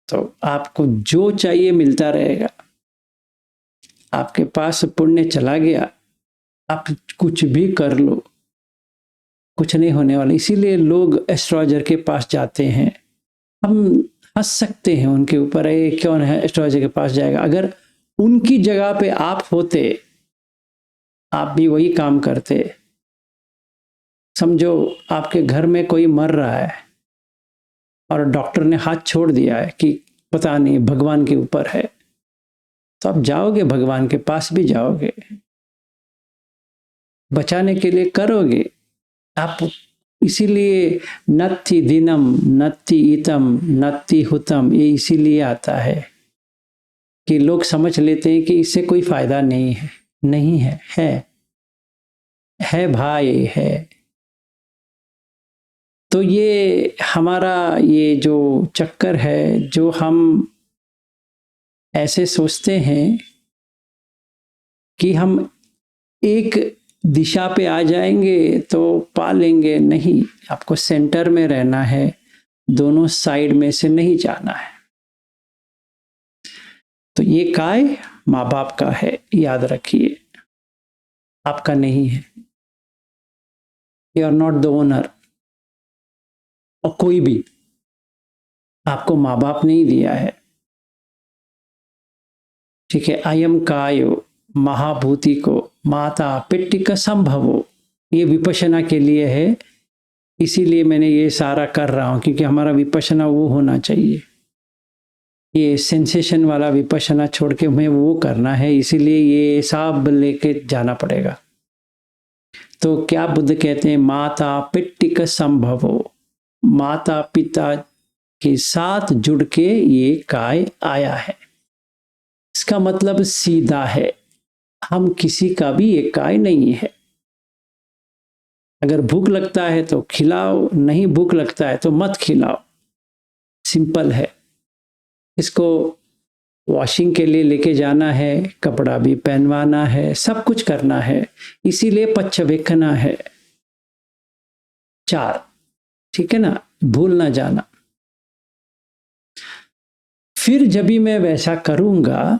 तो आपको जो चाहिए मिलता रहेगा। आपके पास पुण्य चला गया, आप कुछ भी कर लो, कुछ नहीं होने वाला। इसीलिए लोग एस्ट्रोलॉजर के पास जाते हैं। हम हंस सकते हैं उनके ऊपर, ये क्यों है एस्ट्रोलॉजर के पास जाएगा। अगर उनकी जगह पे आप होते, आप भी वही काम करते। समझो आपके घर में कोई मर रहा है और डॉक्टर ने हाथ छोड़ दिया है कि पता नहीं भगवान के ऊपर है, तो आप जाओगे, भगवान के पास भी जाओगे, बचाने के लिए करोगे आप। इसीलिए नत्थि दिनम नत्थि इतम नत्थि हुतम, ये इसीलिए आता है कि लोग समझ लेते हैं कि इससे कोई फायदा नहीं है। नहीं है, है भाई है। तो ये हमारा ये जो चक्कर है, जो हम ऐसे सोचते हैं कि हम एक दिशा पे आ जाएंगे तो पा लेंगे, नहीं, आपको सेंटर में रहना है, दोनों साइड में से नहीं जाना है। तो ये काय माँ बाप का है, याद रखिए, आपका नहीं है। You are not the owner. और कोई भी आपको माँ बाप नहीं दिया है, ठीक है। अयम कायो महाभूति को माता पिट्टिक संभवो, ये विपश्यना के लिए है, इसीलिए मैंने ये सारा कर रहा हूं, क्योंकि हमारा विपश्यना वो होना चाहिए। ये सेंसेशन वाला विपश्यना छोड़ के हमें वो करना है, इसीलिए ये सब लेके जाना पड़ेगा। तो क्या बुद्ध कहते हैं, माता पिट्टिक संभवो, माता पिता के साथ जुड़ के ये काय आया है। इसका मतलब सीधा है, हम किसी का भी एक काय नहीं है। अगर भूख लगता है तो खिलाओ, नहीं भूख लगता है तो मत खिलाओ, सिंपल है। इसको वॉशिंग के लिए लेके जाना है, कपड़ा भी पहनवाना है, सब कुछ करना है, इसीलिए पच्छवेखना है। 4, ठीक है ना, भूल ना जाना। फिर जब भी मैं वैसा करूंगा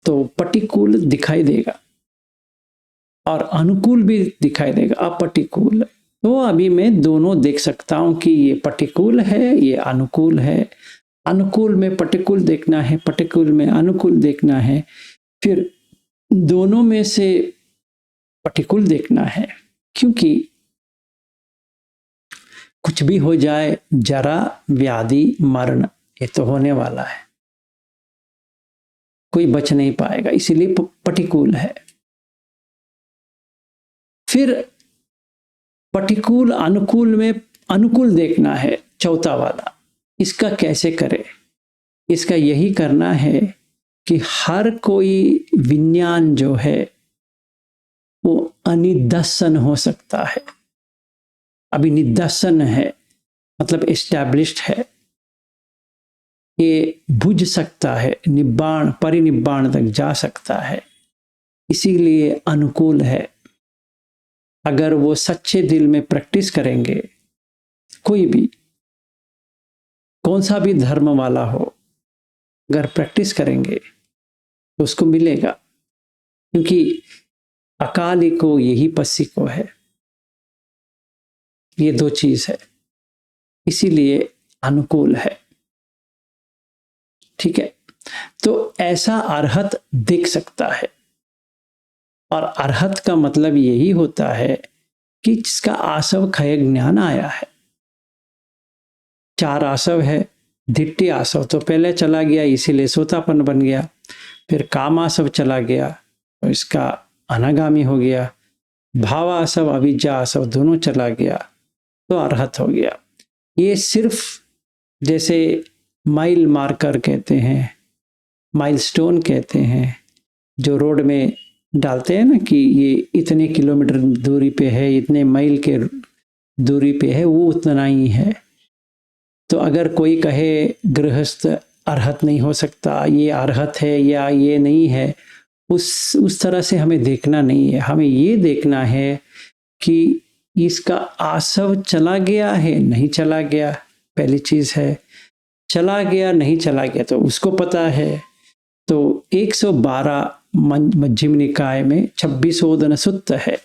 तो प्रतिकूल दिखाई देगा और अनुकूल भी दिखाई देगा, अप्रतिकूल। तो अभी मैं दोनों देख सकता हूं कि ये प्रतिकूल है, ये अनुकूल है। अनुकूल में प्रतिकूल देखना है, प्रतिकूल में अनुकूल देखना है, फिर दोनों में से प्रतिकूल देखना है, क्योंकि कुछ भी हो जाए, जरा व्याधि मरण ये तो होने वाला है, कोई बच नहीं पाएगा, इसीलिए प्रतिकूल है। फिर प्रतिकूल अनुकूल में अनुकूल देखना है, चौथा वाला। इसका कैसे करें? इसका यही करना है कि हर कोई विज्ञान जो है वो अनिदर्शन हो सकता है। अभी निदर्शन है मतलब एस्टैब्लिश्ड है, ये बुझ सकता है, निब्बाण परिनिब्बाण तक जा सकता है, इसीलिए अनुकूल है। अगर वो सच्चे दिल में प्रैक्टिस करेंगे, कोई भी कौन सा भी धर्म वाला हो, अगर प्रैक्टिस करेंगे तो उसको मिलेगा, क्योंकि अकाली को यही पस्सी को है, ये 2 चीज है, इसीलिए अनुकूल है, ठीक है। तो ऐसा अरहत देख सकता है, और अरहत का मतलब यही होता है कि जिसका आसव खय ज्ञान आया है। 4 आसव है, धिट्टी आसव तो पहले चला गया, इसीलिए सोतापन बन गया। फिर काम आसव चला गया तो इसका अनागामी हो गया। भाव आसव अविज्ञा आसव दोनों चला गया तो अरहत हो गया। ये सिर्फ जैसे माइल मार्कर कहते हैं, माइलस्टोन कहते हैं, जो रोड में डालते हैं ना कि ये इतने किलोमीटर दूरी पे है, इतने माइल के दूरी पे है, वो उतना ही है। तो अगर कोई कहे गृहस्थ अरहत नहीं हो सकता, ये अरहत है या ये नहीं है, उस तरह से हमें देखना नहीं है। हमें ये देखना है कि इसका आसव चला गया है नहीं चला गया, पहली चीज है। चला गया नहीं चला गया तो उसको पता है। तो 112 मध्यम निकाय में 26 सुत्त है।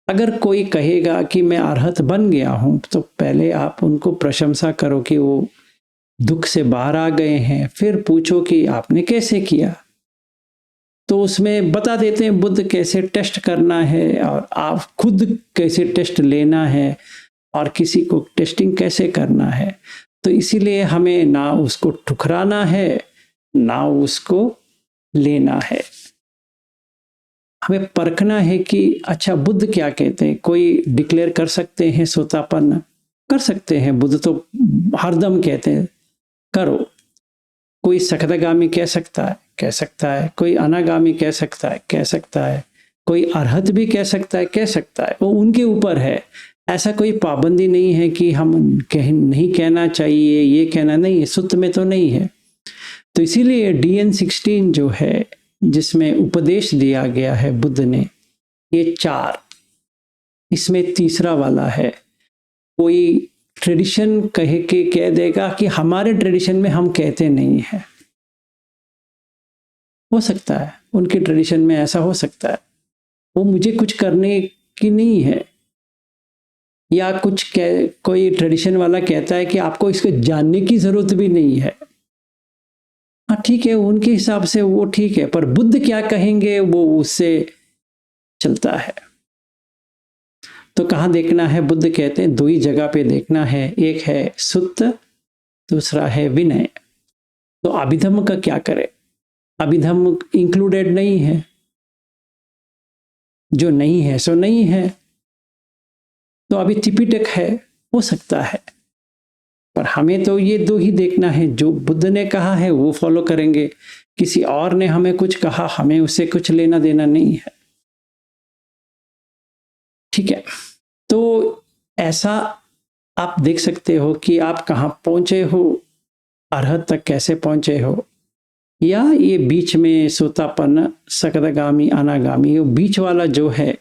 अगर कोई कहेगा कि मैं अरहत बन गया हूं, तो पहले आप उनको प्रशंसा करो कि वो दुख से बाहर आ गए हैं, फिर पूछो कि आपने कैसे किया। तो उसमें बता देते हैं बुद्ध कैसे टेस्ट करना है, और आप खुद कैसे टेस्ट लेना है, और किसी को टेस्टिंग कैसे करना है। तो इसीलिए हमें ना उसको ठुकराना है ना उसको लेना है, हमें परखना है कि अच्छा बुद्ध क्या कहते हैं। कोई डिक्लेयर कर सकते हैं सोतापन, कर सकते हैं, बुद्ध तो हरदम कहते हैं करो। कोई सखदागामी कह सकता है, कह सकता है। कोई अनागामी कह सकता है, कह सकता है। कोई अरहत भी कह सकता है, कह सकता है। वो उनके ऊपर है, ऐसा कोई पाबंदी नहीं है कि हम नहीं कहना चाहिए, ये कहना नहीं है, सुत्त में तो नहीं है। तो इसीलिए DN16 जो है, जिसमें उपदेश दिया गया है बुद्ध ने, ये 4, इसमें तीसरा वाला है। कोई ट्रेडिशन कह देगा कि हमारे ट्रेडिशन में हम कहते नहीं हैं। हो सकता है उनके ट्रेडिशन में ऐसा हो सकता है, वो मुझे कुछ करने की नहीं है। या कोई ट्रेडिशन वाला कहता है कि आपको इसको जानने की जरूरत भी नहीं है। हाँ ठीक है, उनके हिसाब से वो ठीक है, पर बुद्ध क्या कहेंगे वो उससे चलता है। तो कहाँ देखना है? बुद्ध कहते हैं 2 ही जगह पे देखना है, एक है सुत्त, दूसरा है विनय। तो अभिधम्म का क्या करे? अभिधम्म इंक्लूडेड नहीं है, जो नहीं है सो नहीं है। तो अभी त्रिपिटक है, हो सकता है, पर हमें तो ये 2 ही देखना है। जो बुद्ध ने कहा है वो फॉलो करेंगे, किसी और ने हमें कुछ कहा, हमें उससे कुछ लेना देना नहीं है। ठीक है, तो ऐसा आप देख सकते हो कि आप कहाँ पहुंचे हो, अरहत तक कैसे पहुंचे हो, या ये बीच में सोतापन्न, सकदगामी, अनागामी, बीच वाला जो है,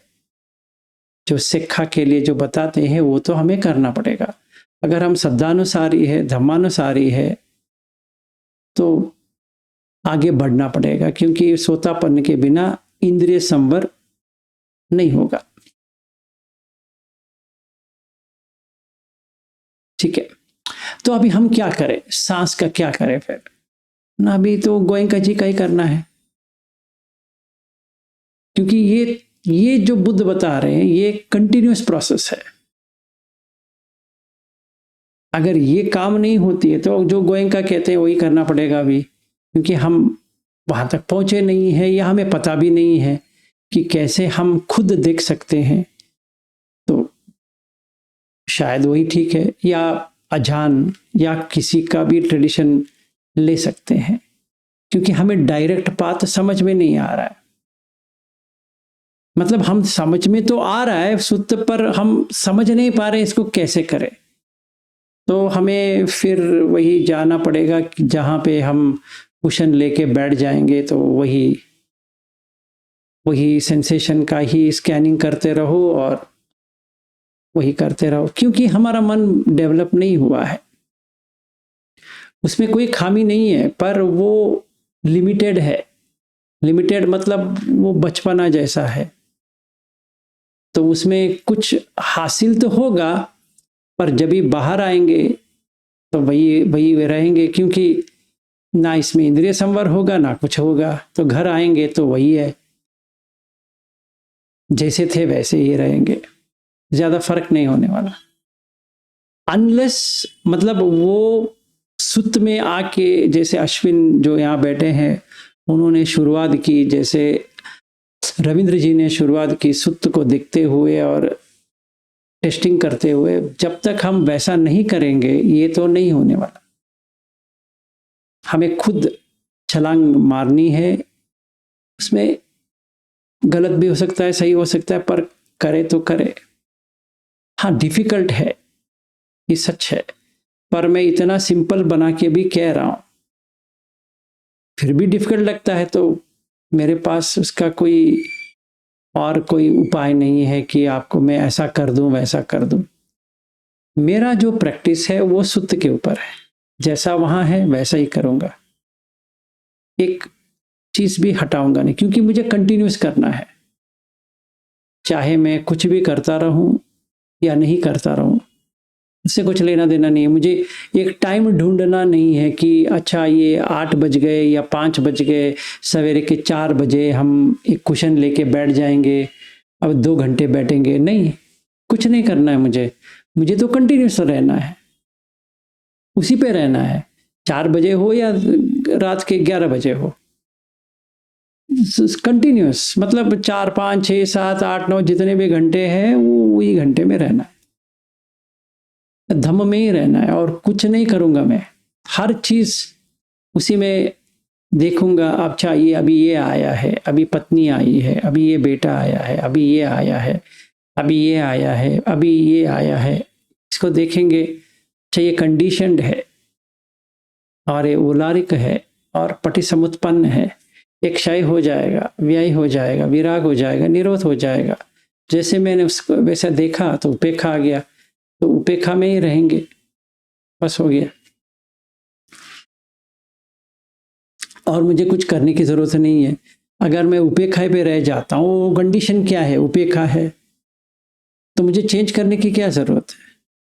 जो शिक्षा के लिए जो बताते हैं वो तो हमें करना पड़ेगा। अगर हम शब्दानुसारी है, धम्मानुसारी है, तो आगे बढ़ना पड़ेगा, क्योंकि सोतापन्न के बिना इंद्रिय संवर नहीं होगा। ठीक है, तो अभी हम क्या करें? सांस का क्या करें फिर ना? अभी तो गोयंका जी का ही करना है, क्योंकि ये जो बुद्ध बता रहे हैं ये कंटिन्यूअस प्रोसेस है। अगर ये काम नहीं होती है तो जो गोयंका कहते हैं वही करना पड़ेगा अभी, क्योंकि हम वहां तक पहुंचे नहीं है, या हमें पता भी नहीं है कि कैसे हम खुद देख सकते हैं। तो शायद वही ठीक है, या अजान या किसी का भी ट्रेडिशन ले सकते हैं, क्योंकि हमें डायरेक्ट पाथ समझ में नहीं आ रहा है। मतलब हम समझ में तो आ रहा है सुत्त, पर हम समझ नहीं पा रहे इसको कैसे करें। तो हमें फिर वही जाना पड़ेगा कि जहाँ पे हम कुशन लेके बैठ जाएंगे, तो वही सेंसेशन का ही स्कैनिंग करते रहो और वही करते रहो, क्योंकि हमारा मन डेवलप नहीं हुआ है। उसमें कोई खामी नहीं है, पर वो लिमिटेड है। लिमिटेड मतलब वो बचपना जैसा है, तो उसमें कुछ हासिल तो होगा, पर जब भी बाहर आएंगे तो वही रहेंगे, क्योंकि ना इसमें इंद्रिय संवर होगा ना कुछ होगा। तो घर आएंगे तो वही है, जैसे थे वैसे ही रहेंगे, ज्यादा फर्क नहीं होने वाला। अनलेस मतलब वो सुत्त में आके, जैसे अश्विन जो यहाँ बैठे हैं उन्होंने शुरुआत की, जैसे रविंद्र जी ने शुरुआत की सुत्त को देखते हुए और टेस्टिंग करते हुए, जब तक हम वैसा नहीं करेंगे ये तो नहीं होने वाला। हमें खुद छलांग मारनी है, उसमें गलत भी हो सकता है, सही हो सकता है, पर करे तो करे। हाँ डिफिकल्ट है, ये सच है, पर मैं इतना सिंपल बना के भी कह रहा हूं, फिर भी डिफिकल्ट लगता है, तो मेरे पास उसका कोई उपाय नहीं है कि आपको मैं ऐसा कर दूं वैसा कर दूं। मेरा जो प्रैक्टिस है वो सुत्त के ऊपर है, जैसा वहां है वैसा ही करूंगा, एक चीज भी हटाऊंगा नहीं, क्योंकि मुझे कंटिन्यूस करना है। चाहे मैं कुछ भी करता रहूं या नहीं करता रहूं, उससे कुछ लेना देना नहीं है। मुझे एक टाइम ढूंढना नहीं है कि अच्छा ये 8 बज गए या 5 बज गए, सवेरे के 4 बजे हम एक कुशन लेके बैठ जाएंगे, अब 2 घंटे बैठेंगे। नहीं, कुछ नहीं करना है मुझे तो कंटिन्यूस रहना है, उसी पे रहना है, 4 बजे हो या रात के 11 बजे हो, कंटिन्यूस। मतलब 4, 5, 6, 7, 8, 9 जितने भी घंटे हैं वो वही घंटे में रहना है, धम्म में ही रहना है, और कुछ नहीं करूंगा मैं। हर चीज उसी में देखूंगा। अच्छा ये अभी ये आया है, अभी पत्नी आई है, अभी ये बेटा आया है, अभी ये आया है, अभी ये आया है, अभी ये आया है, इसको देखेंगे। अच्छा ये कंडीशनड है और ये उलारिक है और पटिसमुत्पन्न है, एक क्षय हो जाएगा, व्यय हो जाएगा, विराग हो जाएगा, निरोध हो जाएगा। जैसे मैंने उसको वैसा देखा तो उपेक्षा आ गया, तो उपेक्षा में ही रहेंगे, बस हो गया। और मुझे कुछ करने की जरूरत नहीं है। अगर मैं उपेक्षा पे रह जाता हूँ, वो कंडीशन क्या है, उपेक्षा है, तो मुझे चेंज करने की क्या जरूरत है?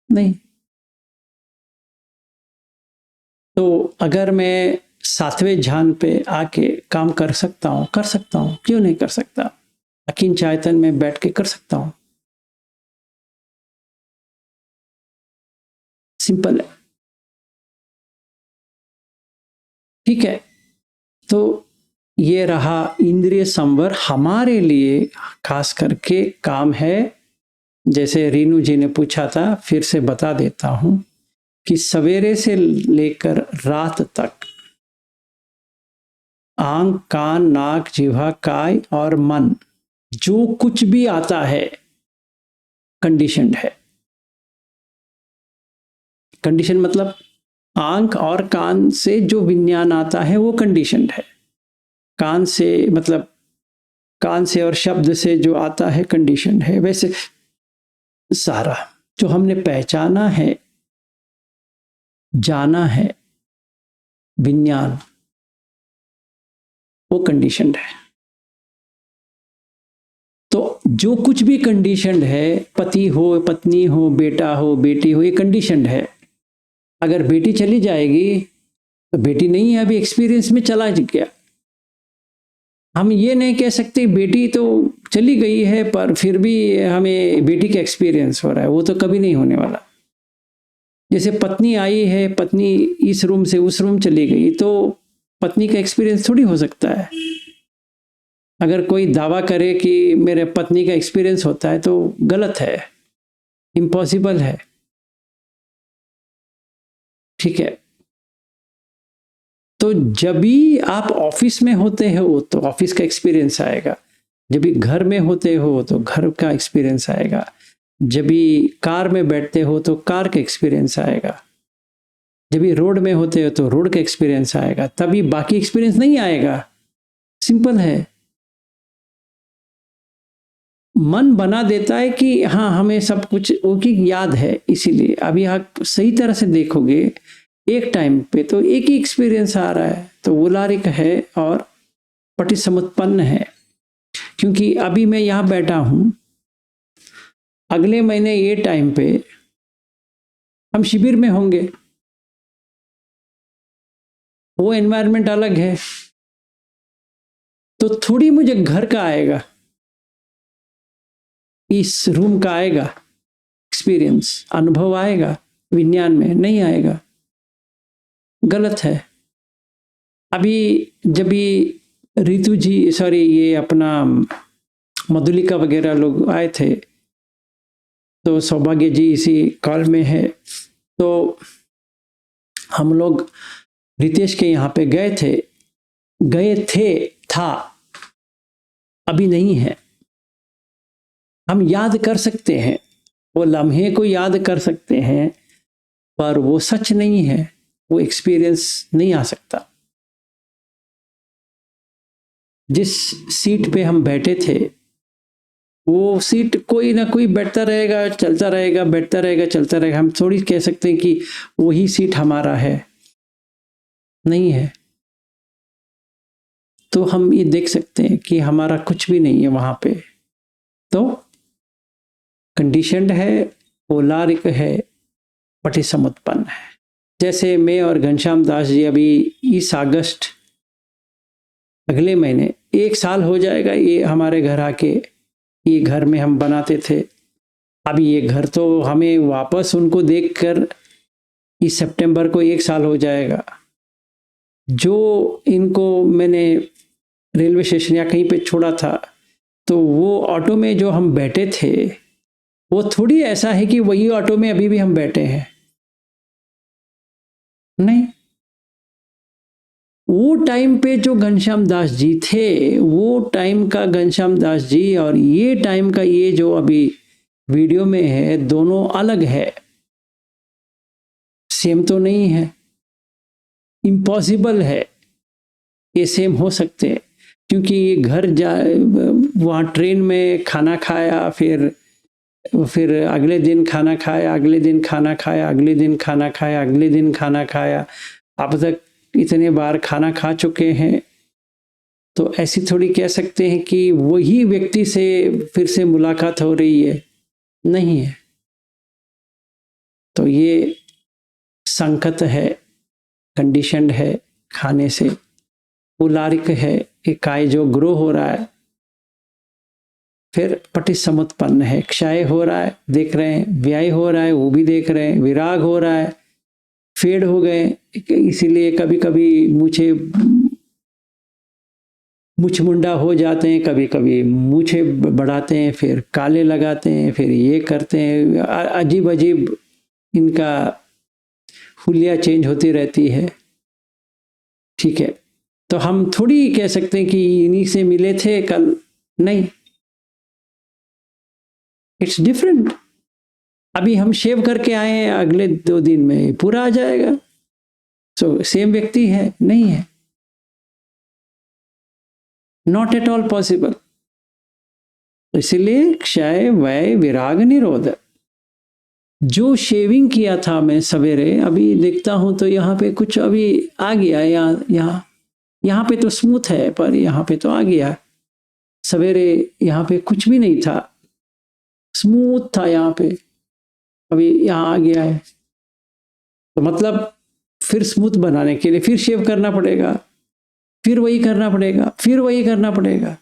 नहीं। तो अगर मैं सातवें ध्यान पे आके काम कर सकता हूँ, कर सकता हूँ, क्यों नहीं कर सकता? अकिंच आयतन में बैठ के कर सकता हूँ, सिंपल है। ठीक है, तो ये रहा इंद्रिय संवर, हमारे लिए खास करके काम है। जैसे रीनू जी ने पूछा था, फिर से बता देता हूं कि सवेरे से लेकर रात तक आंख, कान, नाक, जिह्वा, काय और मन, जो कुछ भी आता है कंडीशनड है। कंडीशन मतलब आंख और कान से जो विज्ञान आता है वो कंडीशनड है। कान से मतलब कान से और शब्द से जो आता है कंडीशन है। वैसे सारा जो हमने पहचाना है, जाना है, विज्ञान, वो कंडीशनड है। तो जो कुछ भी कंडीशनड है, पति हो, पत्नी हो, बेटा हो, बेटी हो, ये कंडीशनड है। अगर बेटी चली जाएगी तो बेटी नहीं है, अभी एक्सपीरियंस में चला गया। हम ये नहीं कह सकते बेटी तो चली गई है पर फिर भी हमें बेटी का एक्सपीरियंस हो रहा है, वो तो कभी नहीं होने वाला। जैसे पत्नी आई है, पत्नी इस रूम से उस रूम चली गई, तो पत्नी का एक्सपीरियंस थोड़ी हो सकता है। अगर कोई दावा करे कि मेरे पत्नी का एक्सपीरियंस होता है तो गलत है, इम्पॉसिबल है। ठीक है, तो जब भी आप ऑफिस में होते हो तो ऑफिस का एक्सपीरियंस आएगा, जब भी घर में होते हो तो घर का एक्सपीरियंस आएगा, जब भी कार में बैठते हो तो कार का एक्सपीरियंस आएगा, जब भी रोड में होते हो तो रोड का एक्सपीरियंस आएगा, तभी बाकी एक्सपीरियंस नहीं आएगा। सिंपल है। मन बना देता है कि हाँ हमें सब कुछ वो की याद है, इसीलिए अभी आप सही तरह से देखोगे एक टाइम पे तो एक ही एक्सपीरियंस आ रहा है, तो वोलारिक है और पटिसमुत्पन्न है। क्योंकि अभी मैं यहाँ बैठा हूँ, अगले महीने ये टाइम पे हम शिविर में होंगे, वो एनवायरनमेंट अलग है, तो थोड़ी मुझे घर का आएगा, इस रूम का आएगा एक्सपीरियंस, अनुभव आएगा, विज्ञान में नहीं आएगा। गलत है। अभी जब भी रितु जी, सॉरी ये अपना मधुलिका वगैरह लोग आए थे, तो सौभाग्य जी इसी कॉल में है, तो हम लोग रितेश के यहाँ पे गए थे था, अभी नहीं है। हम याद कर सकते हैं, वो लम्हे को याद कर सकते हैं, पर वो सच नहीं है, वो एक्सपीरियंस नहीं आ सकता। जिस सीट पे हम बैठे थे, वो सीट कोई ना कोई बैठता रहेगा, चलता रहेगा, बैठता रहेगा, चलता रहेगा। हम थोड़ी कह सकते हैं कि वही सीट हमारा है, नहीं है। तो हम ये देख सकते हैं कि हमारा कुछ भी नहीं है वहां पे। तो कंडीशनड है, ओलारिक है, पटिसमुत्पन्न है। जैसे मैं और घनश्याम दास जी अभी इस अगस्त, अगले महीने 1 साल हो जाएगा ये हमारे घर आके। ये घर में हम बनाते थे, अभी ये घर तो हमें वापस उनको देखकर इस सितंबर को 1 साल हो जाएगा। जो इनको मैंने रेलवे स्टेशन या कहीं पे छोड़ा था, तो वो ऑटो में जो हम बैठे थे, वो थोड़ी ऐसा है कि वही ऑटो में अभी भी हम बैठे हैं, नहीं। वो टाइम पे जो घनश्याम दास जी थे, वो टाइम का घनश्याम दास जी और ये टाइम का ये जो अभी वीडियो में है, दोनों अलग है, सेम तो नहीं है, इम्पॉसिबल है ये सेम हो सकते हैं। क्योंकि ये घर जा वहाँ ट्रेन में खाना खाया, फिर अगले दिन खाना खाया, अगले दिन खाना खाया, अगले दिन खाना खाया, अगले दिन खाना खाया, अब तक इतने बार खाना खा चुके हैं। तो ऐसी थोड़ी कह सकते हैं कि वही व्यक्ति से फिर से मुलाकात हो रही है, नहीं है। तो ये संकट है, कंडीशनड है खाने से, उलारिक है, एक काय जो ग्रो हो रहा है, फिर पटिसमुत्पन्न है, क्षय हो रहा है देख रहे हैं, व्यय हो रहा है वो भी देख रहे हैं, विराग हो रहा है, फेड हो गए, इसीलिए कभी कभी मुछ मुंडा हो जाते हैं, कभी कभी मूछे बढ़ाते हैं, फिर काले लगाते हैं, फिर ये करते हैं, अजीब अजीब इनका हुलिया चेंज होती रहती है। ठीक है, तो हम थोड़ी कह सकते हैं कि इन्हीं से मिले थे कल, नहीं, इट्स डिफरेंट। अभी हम शेव करके आए हैं, अगले 2 दिन में पूरा आ जाएगा। सो सेम व्यक्ति है, नहीं है, नॉट एट ऑल पॉसिबल। इसलिए क्षय वय विराग निरोध। जो शेविंग किया था मैं सवेरे, अभी देखता हूं तो यहाँ पे कुछ अभी आ गया, यहाँ पे तो स्मूथ है, पर यहाँ पे तो आ गया। सवेरे यहाँ पे कुछ भी नहीं था, स्मूथ था यहाँ पे, अभी यहाँ आ गया है। तो मतलब फिर स्मूथ बनाने के लिए फिर शेव करना पड़ेगा, फिर वही करना पड़ेगा, फिर वही करना पड़ेगा।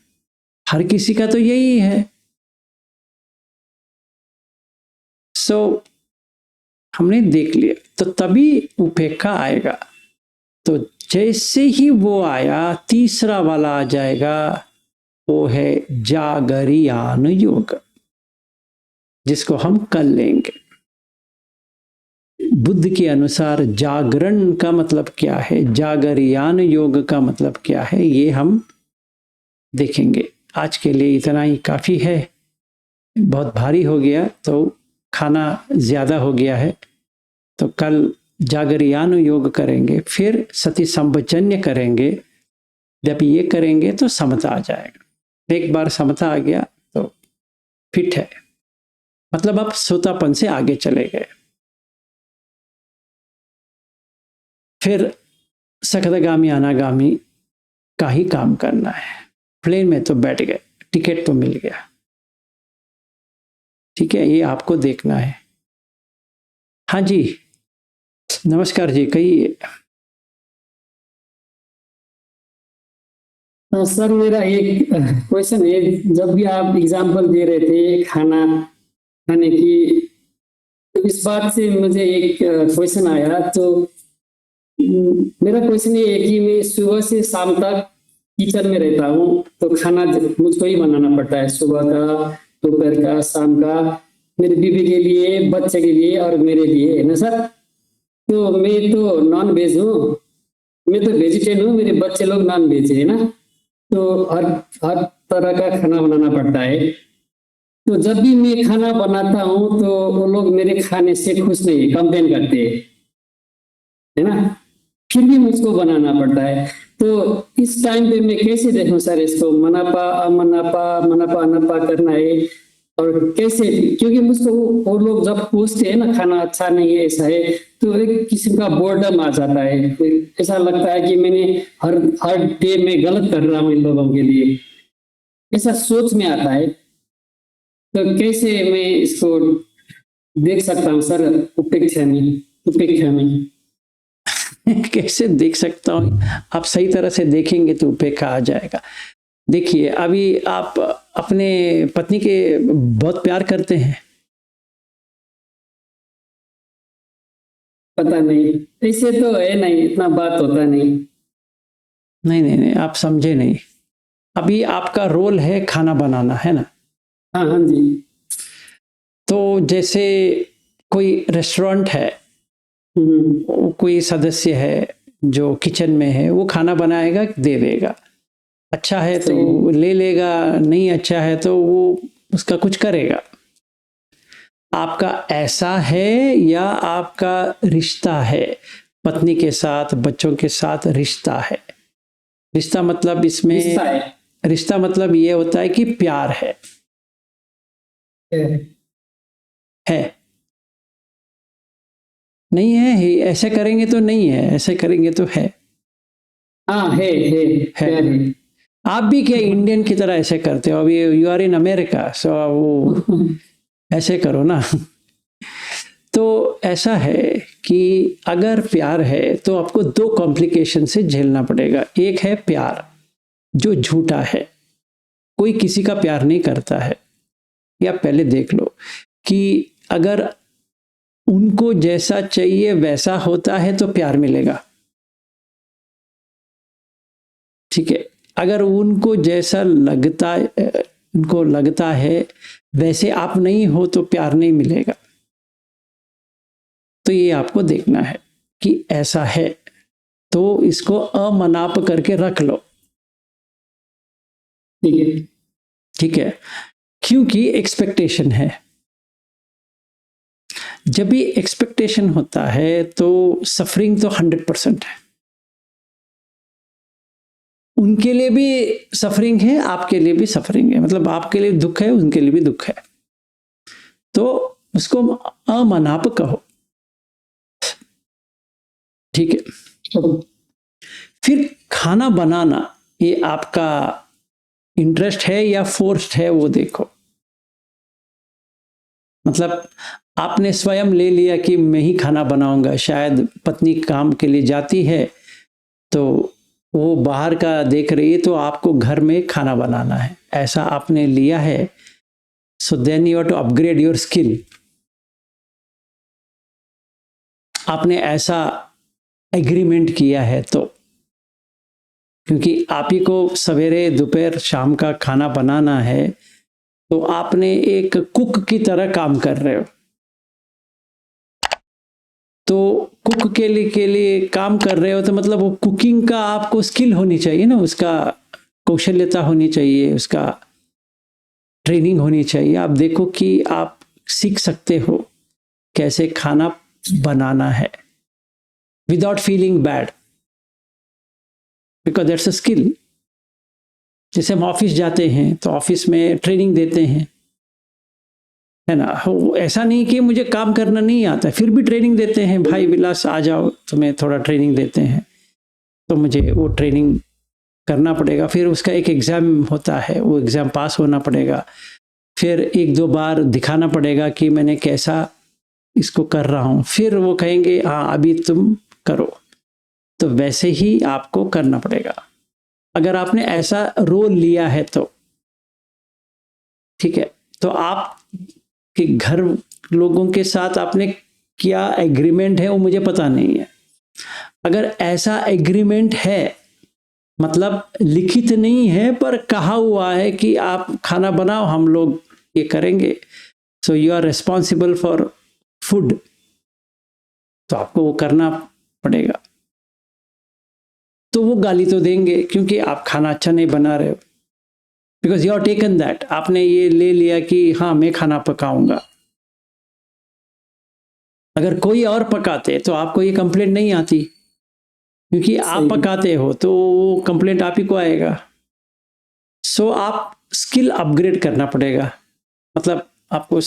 हर किसी का तो यही है। सो हमने देख लिया, तो तभी उपेक्षा आएगा। तो जैसे ही वो आया, तीसरा वाला आ जाएगा, वो है जागरियान योग, जिसको हम कल लेंगे। बुद्ध के अनुसार जागरण का मतलब क्या है, जागरियान योग का मतलब क्या है, ये हम देखेंगे। आज के लिए इतना ही काफ़ी है, बहुत भारी हो गया तो खाना ज़्यादा हो गया है। तो कल जागरियान योग करेंगे, फिर सती संवचन्य करेंगे। जब ये करेंगे तो समता आ जाएगा। एक बार समता आ गया तो फिट है, मतलब आप सोतापन से आगे चले गए। फिर सखदगामी अनागामी का ही काम करना है। प्लेन में तो बैठ गए, टिकट तो मिल गया, ठीक है, ये आपको देखना है। हाँ जी, नमस्कार जी, कहिए। सर, मेरा एक क्वेश्चन है। जब भी आप एग्जांपल दे रहे थे खाना खाने की, तो इस बात से मुझे एक क्वेश्चन आया। तो मेरा क्वेश्चन ये है कि मैं सुबह से शाम तक किचन में रहता हूँ, तो खाना मुझको ही बनाना पड़ता है, सुबह का, दोपहर का, शाम का, मेरी बीवी के लिए, बच्चे के लिए और मेरे लिए, है ना सर। तो मैं तो नॉन वेज हूँ, मैं तो वेजिटेरियन हूँ, मेरे बच्चे लोग नॉन वेज है ना। तो हर हर तरह का खाना बनाना पड़ता है। तो जब भी मैं खाना बनाता हूँ तो वो लोग मेरे खाने से खुश नहीं, कंप्लेन करते हैं, है ना। फिर भी मुझको बनाना पड़ता है। तो इस टाइम पे मैं कैसे देखूं सर इसको, मनापा अमनापा, मनापा अनापा करना है और कैसे, क्योंकि मुझको वो लोग जब पूछते हैं ना खाना अच्छा नहीं है, ऐसा है, तो एक किस्म का बोर्डम आ जाता है। ऐसा लगता है कि मैंने हर हर डे में गलत कर रहा हूँ इन लोगों के लिए, ऐसा सोच में आता है। तो कैसे मैं इसको देख सकता हूँ सर, उपेक्षा में कैसे देख सकता हूँ, आप सही तरह से देखेंगे तो उपेक्षा आ जाएगा। देखिए, अभी आप अपने पत्नी के बहुत प्यार करते हैं? पता नहीं, ऐसे तो है नहीं, इतना बात होता नहीं। नहीं नहीं नहीं, आप समझे नहीं। अभी आपका रोल है खाना बनाना, है ना। हाँ हाँ जी। तो जैसे कोई रेस्टोरेंट है, कोई सदस्य है जो किचन में है, वो खाना बनाएगा, दे देगा, अच्छा है तो ले लेगा, नहीं अच्छा है तो वो उसका कुछ करेगा। आपका ऐसा है या आपका रिश्ता है, पत्नी के साथ, बच्चों के साथ रिश्ता है, रिश्ता मतलब इसमें रिश्ता है। रिश्ता मतलब ये होता है कि प्यार है नहीं है, ऐसे करेंगे तो नहीं है, ऐसे करेंगे तो है हाँ है प्यार है। आप भी क्या इंडियन की तरह ऐसे करते हो? अभी यू आर इन अमेरिका, सो वो ऐसे करो ना। तो ऐसा है कि अगर प्यार है तो आपको दो कॉम्प्लिकेशन से झेलना पड़ेगा। एक है प्यार जो झूठा है, कोई किसी का प्यार नहीं करता है। या पहले देख लो कि अगर उनको जैसा चाहिए वैसा होता है तो प्यार मिलेगा, ठीक है। अगर उनको जैसा लगता उनको लगता है वैसे आप नहीं हो तो प्यार नहीं मिलेगा। तो ये आपको देखना है कि ऐसा है तो इसको अमनाप करके रख लो, ठीक है। क्योंकि एक्सपेक्टेशन है, जब भी एक्सपेक्टेशन होता है तो सफरिंग तो 100% है। उनके लिए भी सफरिंग है, आपके लिए भी सफरिंग है, मतलब आपके लिए दुख है, उनके लिए भी दुख है। तो उसको अमनाप कहो, ठीक है। फिर खाना बनाना ये आपका इंटरेस्ट है या फोर्स्ड है वो देखो। मतलब आपने स्वयं ले लिया कि मैं ही खाना बनाऊंगा, शायद पत्नी काम के लिए जाती है तो वो बाहर का देख रही है तो आपको घर में खाना बनाना है, ऐसा आपने लिया है। So then you have to upgrade your skill. आपने ऐसा एग्रीमेंट किया है तो, क्योंकि आप ही को सवेरे दोपहर शाम का खाना बनाना है तो आपने एक कुक की तरह काम कर रहे हो। तो कुक के लिए काम कर रहे हो तो मतलब वो कुकिंग का आपको स्किल होनी चाहिए ना, उसका कौशल्यता होनी चाहिए, उसका ट्रेनिंग होनी चाहिए। आप देखो कि आप सीख सकते हो कैसे खाना बनाना है without feeling bad, because that's a skill. जैसे हम ऑफिस जाते हैं तो ऑफिस में ट्रेनिंग देते हैं, है ना। ऐसा नहीं कि मुझे काम करना नहीं आता, फिर भी ट्रेनिंग देते हैं, भाई विलास आ जाओ तुम्हें थोड़ा ट्रेनिंग देते हैं, तो मुझे वो ट्रेनिंग करना पड़ेगा। फिर उसका एक एग्ज़ाम होता है, वो एग्ज़ाम पास होना पड़ेगा, फिर एक दो बार दिखाना पड़ेगा कि मैंने कैसा इसको कर रहा हूँ, फिर वो कहेंगे हाँ अभी तुम करो। तो वैसे ही आपको करना पड़ेगा अगर आपने ऐसा रोल लिया है तो, ठीक है। तो आप कि घर लोगों के साथ आपने क्या एग्रीमेंट है वो मुझे पता नहीं है। अगर ऐसा एग्रीमेंट है, मतलब लिखित नहीं है पर कहा हुआ है कि आप खाना बनाओ हम लोग ये करेंगे, so you are responsible for food, तो आपको वो करना पड़ेगा। तो वो गाली तो देंगे क्योंकि आप खाना अच्छा नहीं बना रहे हो, because you are taken that, आपने ये ले लिया कि हाँ मैं खाना पकाऊंगा। अगर कोई और पकाते तो आपको ये कंप्लेंट नहीं आती, क्योंकि आप पकाते हो तो वो कंप्लेंट आप ही को आएगा। सो आप स्किल अपग्रेड करना पड़ेगा, मतलब आपको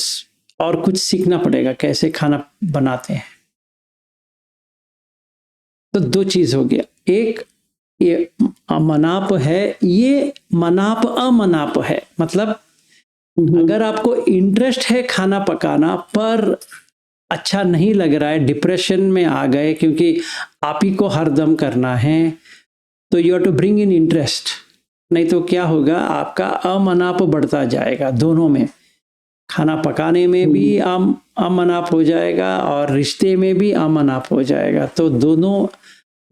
और कुछ सीखना पड़ेगा कैसे खाना बनाते हैं। तो दो चीज हो गया, एक ये मनाप है, ये मनाप अमनाप है। मतलब अगर आपको इंटरेस्ट है खाना पकाना पर अच्छा नहीं लग रहा है, डिप्रेशन में आ गए क्योंकि आप ही को हर दम करना है, तो you have to bring in interest. नहीं तो क्या होगा, आपका अमनाप बढ़ता जाएगा, दोनों में, खाना पकाने में भी अमनाप हो जाएगा और रिश्ते में भी अमनाप हो जाएगा। तो दोनों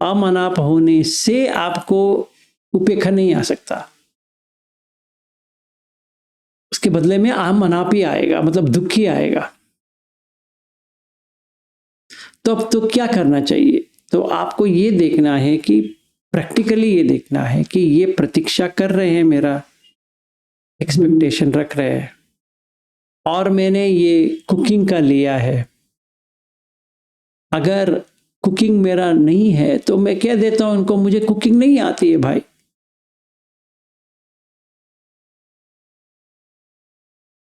अमनाप होने से आपको उपेक्षा नहीं आ सकता, उसके बदले में अमनाप ही आएगा, मतलब दुख ही आएगा। तो अब तो क्या करना चाहिए? तो आपको ये देखना है कि प्रैक्टिकली ये देखना है कि ये प्रतीक्षा कर रहे हैं, मेरा एक्सपेक्टेशन रख रहे हैं, और मैंने ये कुकिंग का लिया है। अगर कुकिंग मेरा नहीं है तो मैं कह देता हूं उनको मुझे कुकिंग नहीं आती है भाई,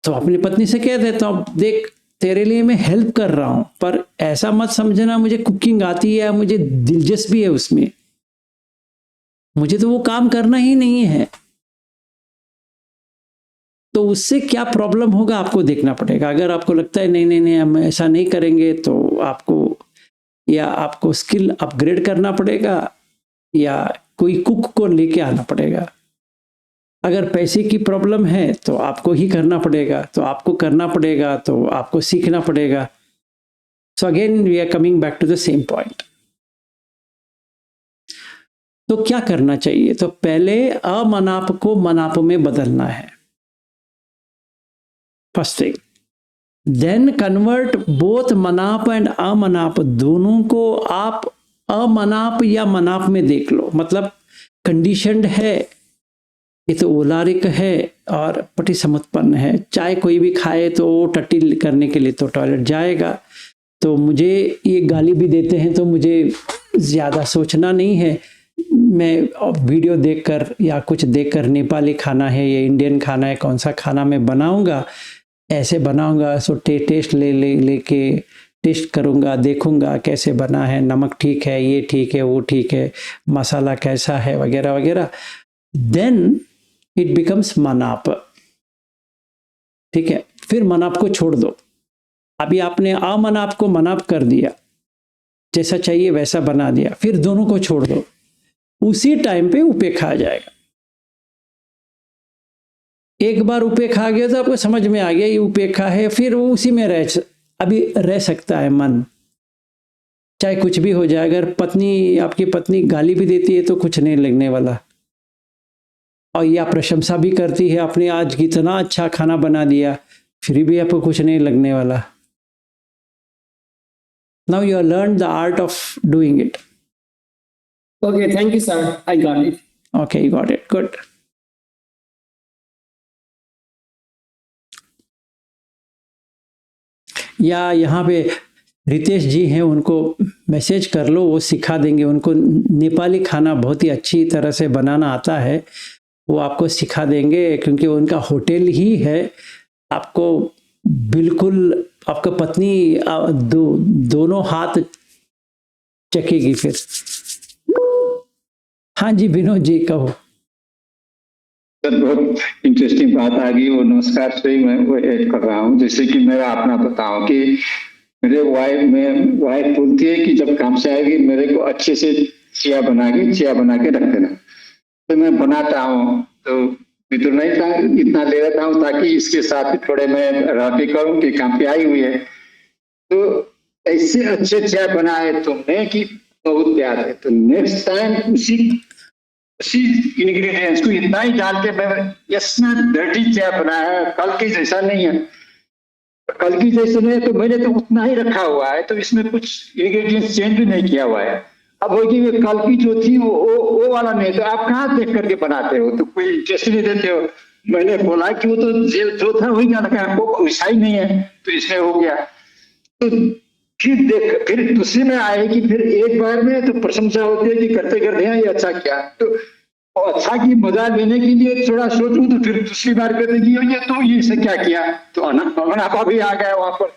तो अपनी पत्नी से कह देता हूँ, देख तेरे लिए मैं हेल्प कर रहा हूं, पर ऐसा मत समझना मुझे कुकिंग आती है, मुझे दिलचस्पी है उसमें, मुझे तो वो काम करना ही नहीं है। तो उससे क्या प्रॉब्लम होगा आपको देखना पड़ेगा। अगर आपको लगता है नहीं नहीं नहीं हम ऐसा नहीं करेंगे, तो आपको स्किल अपग्रेड करना पड़ेगा या कोई कुक को लेके आना पड़ेगा। अगर पैसे की प्रॉब्लम है तो आपको ही करना पड़ेगा, तो आपको करना पड़ेगा, तो आपको सीखना पड़ेगा। So again we are coming back to the same point. तो क्या करना चाहिए? तो पहले अमनाप को मनाप में बदलना है, first thing. Then convert both मनाप एंड अमनाप, दोनों को आप अमनाप या मनाप में देख लो। मतलब कंडीशनड है, ये तो ओलारिक है और पटी समुत्पन्न है। चाहे कोई भी खाए तो वो टट्टी करने के लिए तो टॉयलेट जाएगा। तो मुझे ये गाली भी देते हैं तो मुझे ज़्यादा सोचना नहीं है। मैं वीडियो देखकर या कुछ देखकर नेपाली खाना है या इंडियन खाना है, कौन सा खाना मैं बनाऊंगा, ऐसे बनाऊंगा। सो टेस्ट लेके टेस्ट करूंगा, देखूंगा कैसे बना है, नमक ठीक है, ये ठीक है, वो ठीक है, मसाला कैसा है, वगैरह वगैरह। देन इट बिकम्स मनाप। ठीक है, फिर मनाप को छोड़ दो। अभी आपने अमनाप को मनाप कर दिया, जैसा चाहिए वैसा बना दिया, फिर दोनों को छोड़ दो। उसी टाइम पे उपेक्षा आ जाएगा। एक बार उपेक्षा आ गया तो आपको समझ में आ गया ये उपेक्षा है, फिर वो उसी में अभी रह सकता है मन, चाहे कुछ भी हो जाए। अगर आपकी पत्नी गाली भी देती है तो कुछ नहीं लगने वाला, और या प्रशंसा भी करती है, आपने आज कितना अच्छा खाना बना दिया, फिर भी आपको कुछ नहीं लगने वाला। Now you have learned the art of doing it. Okay, thank you, sir. I got it. Okay, you got it. Good. या यहाँ पे रितेश जी हैं, उनको मैसेज कर लो, वो सिखा देंगे। उनको नेपाली खाना बहुत ही अच्छी तरह से बनाना आता है, वो आपको सिखा देंगे, क्योंकि उनका होटल ही है। आपको बिल्कुल आपका पत्नी दोनों हाथ चखेगी फिर। हाँ जी विनोद जी कहो। सर बहुत इंटरेस्टिंग बात आ गई, वो नमस्कार से ही मैं वो ऐड कर रहा हूँ। जैसे कि मैं अपना बताऊं कि मेरे वाइफ बोलती है कि जब काम से आएगी मेरे को अच्छे से चिया बना के रख देना। तो मैं बनाता हूँ, तो मैं तो नहीं था इतना ले लेता हूँ ताकि इसके साथ ही थोड़े मैं राफी करूँ कि काम पे आई हुई है। तो ऐसे अच्छे चाय बनाए तुमने कि बहुत प्यार है। तो नेक्स्ट टाइम उसी इंग्रेडिएंट्स को इतना ही डाल के मैं इसमें डर्टी चाय बनाया, कल की जैसा नहीं है। कल की जैसे नहीं है तो मैंने तो उतना ही रखा हुआ है, तो इसमें कुछ इंग्रेडिएंट्स चेंज भी नहीं किया हुआ है। अब होगी कल की जो थी वो वाला नहीं, तो आप कहाँ देख करके बनाते हो? तो कोई इंटरेस्ट नहीं देते हो। मैंने बोला कि वो तो जो था वही क्या लगा, आपको वैसा ही नहीं है, तो इसमें हो गया। तो फिर दूसरे में आए कि फिर एक बार में तो प्रशंसा होती है कि करते करते हैं ये अच्छा क्या, तो अच्छा की मजा लेने के लिए थोड़ा सोचूं तो फिर दूसरी बार कहते कि ये तो ये से क्या किया, तो अनापा भी आ गया वहां पर।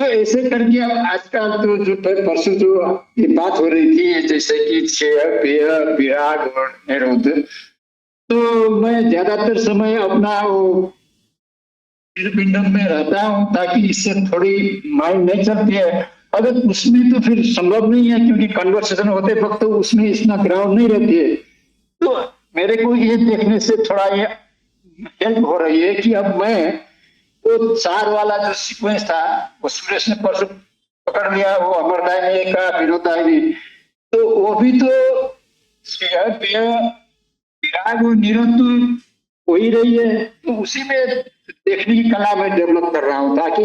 तो ऐसे करके अब आजकल तो जो परसों जो ये बात हो रही थी जैसे कि क्षेय पेय विराग और निरोध, तो मैं ज्यादातर समय अपना वो पिंडम में रहता हूँ ताकि इससे थोड़ी माइंड नहीं चलती है। अगर उसमें तो फिर संभव नहीं है, क्योंकि कन्वर्सेशन होते वक्त तो उसमें इतना ग्राउंड नहीं रहती है। तो मेरे को ये देखने से थोड़ा ये हेल्प हो रही है कि अब मैं वो 4 वाला जो सीक्वेंस था वो सुरेश ने परसों पकड़ लिया, वो अमरदाय ने कहा, विनोदाय ने, तो वो भी तो विराग और निरोध तो हो ही रही है। तो उसी में देखने की कला मैं डेवलप कर रहा हूँ ताकि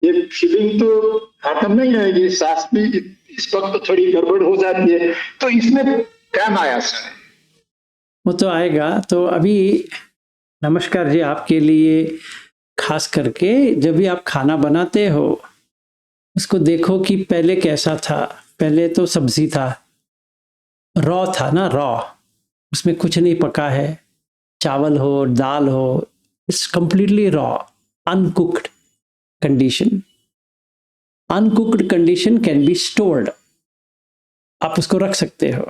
ये फीलिंग तो खत्म नहीं रहेगी, सांस भी इस वक्त तो थोड़ी गड़बड़ हो जाती है। तो इसमें क्या आया सर? वो तो आएगा। तो अभी नमस्कार जी आपके लिए, खास करके जब भी आप खाना बनाते हो उसको देखो कि पहले कैसा था। पहले तो सब्जी था, रॉ था ना, रॉ, उसमें कुछ नहीं पका है। चावल हो, दाल हो, It's completely raw, uncooked condition. Uncooked condition can be stored. आप उसको रख सकते हो.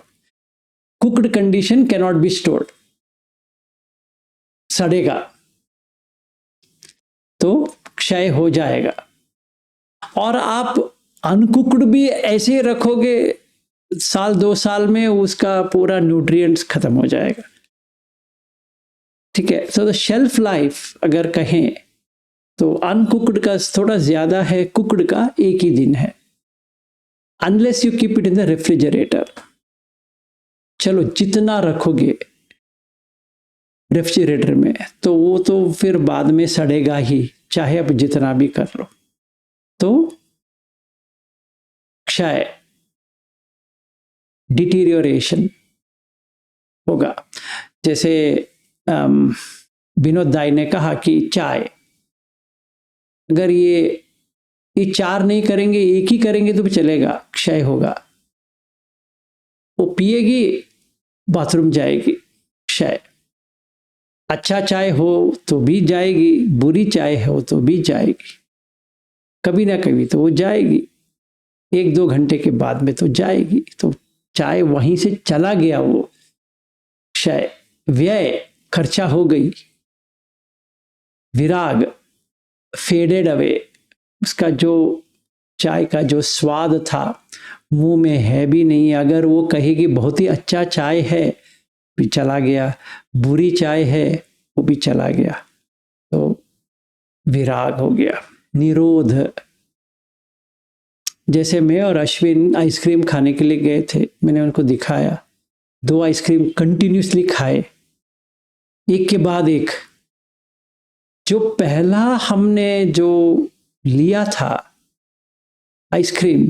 Cooked condition cannot be stored. सड़ेगा तो क्षय हो जाएगा. और आप अनकुक्ड भी ऐसे रखोगे, साल 2 साल में उसका पूरा न्यूट्रिएंट्स खत्म हो जाएगा. ठीक है. सो द शेल्फ लाइफ अगर कहें तो अनकुक्ड का थोड़ा ज्यादा है, कुक्ड का एक ही दिन है, unless you keep it in the refrigerator. चलो जितना रखोगे रेफ्रिजरेटर में तो वो तो फिर बाद में सड़ेगा ही, चाहे आप जितना भी कर लो. तो क्षय, डिटीरियोरेशन होगा. जैसे विनोद दाई ने कहा कि चाय, अगर ये 4 नहीं करेंगे, एक ही करेंगे तो भी चलेगा, क्षय होगा. वो पिएगी, बाथरूम जाएगी, क्षय. अच्छा चाय हो तो भी जाएगी, बुरी चाय हो तो भी जाएगी, कभी ना कभी तो वो जाएगी, 1-2 घंटे के बाद में तो जाएगी. तो चाय वहीं से चला गया वो क्षय. व्यय, खर्चा हो गई. विराग, फेडेड अवे, उसका जो चाय का जो स्वाद था मुंह में है भी नहीं. अगर वो कहेगी बहुत ही अच्छा चाय है, भी चला गया, बुरी चाय है वो भी चला गया. तो विराग हो गया. निरोध, जैसे मैं और अश्विन आइसक्रीम खाने के लिए गए थे, मैंने उनको दिखाया, 2 आइसक्रीम कंटिन्यूसली खाए, एक के बाद एक. जो पहला हमने जो लिया था आइसक्रीम,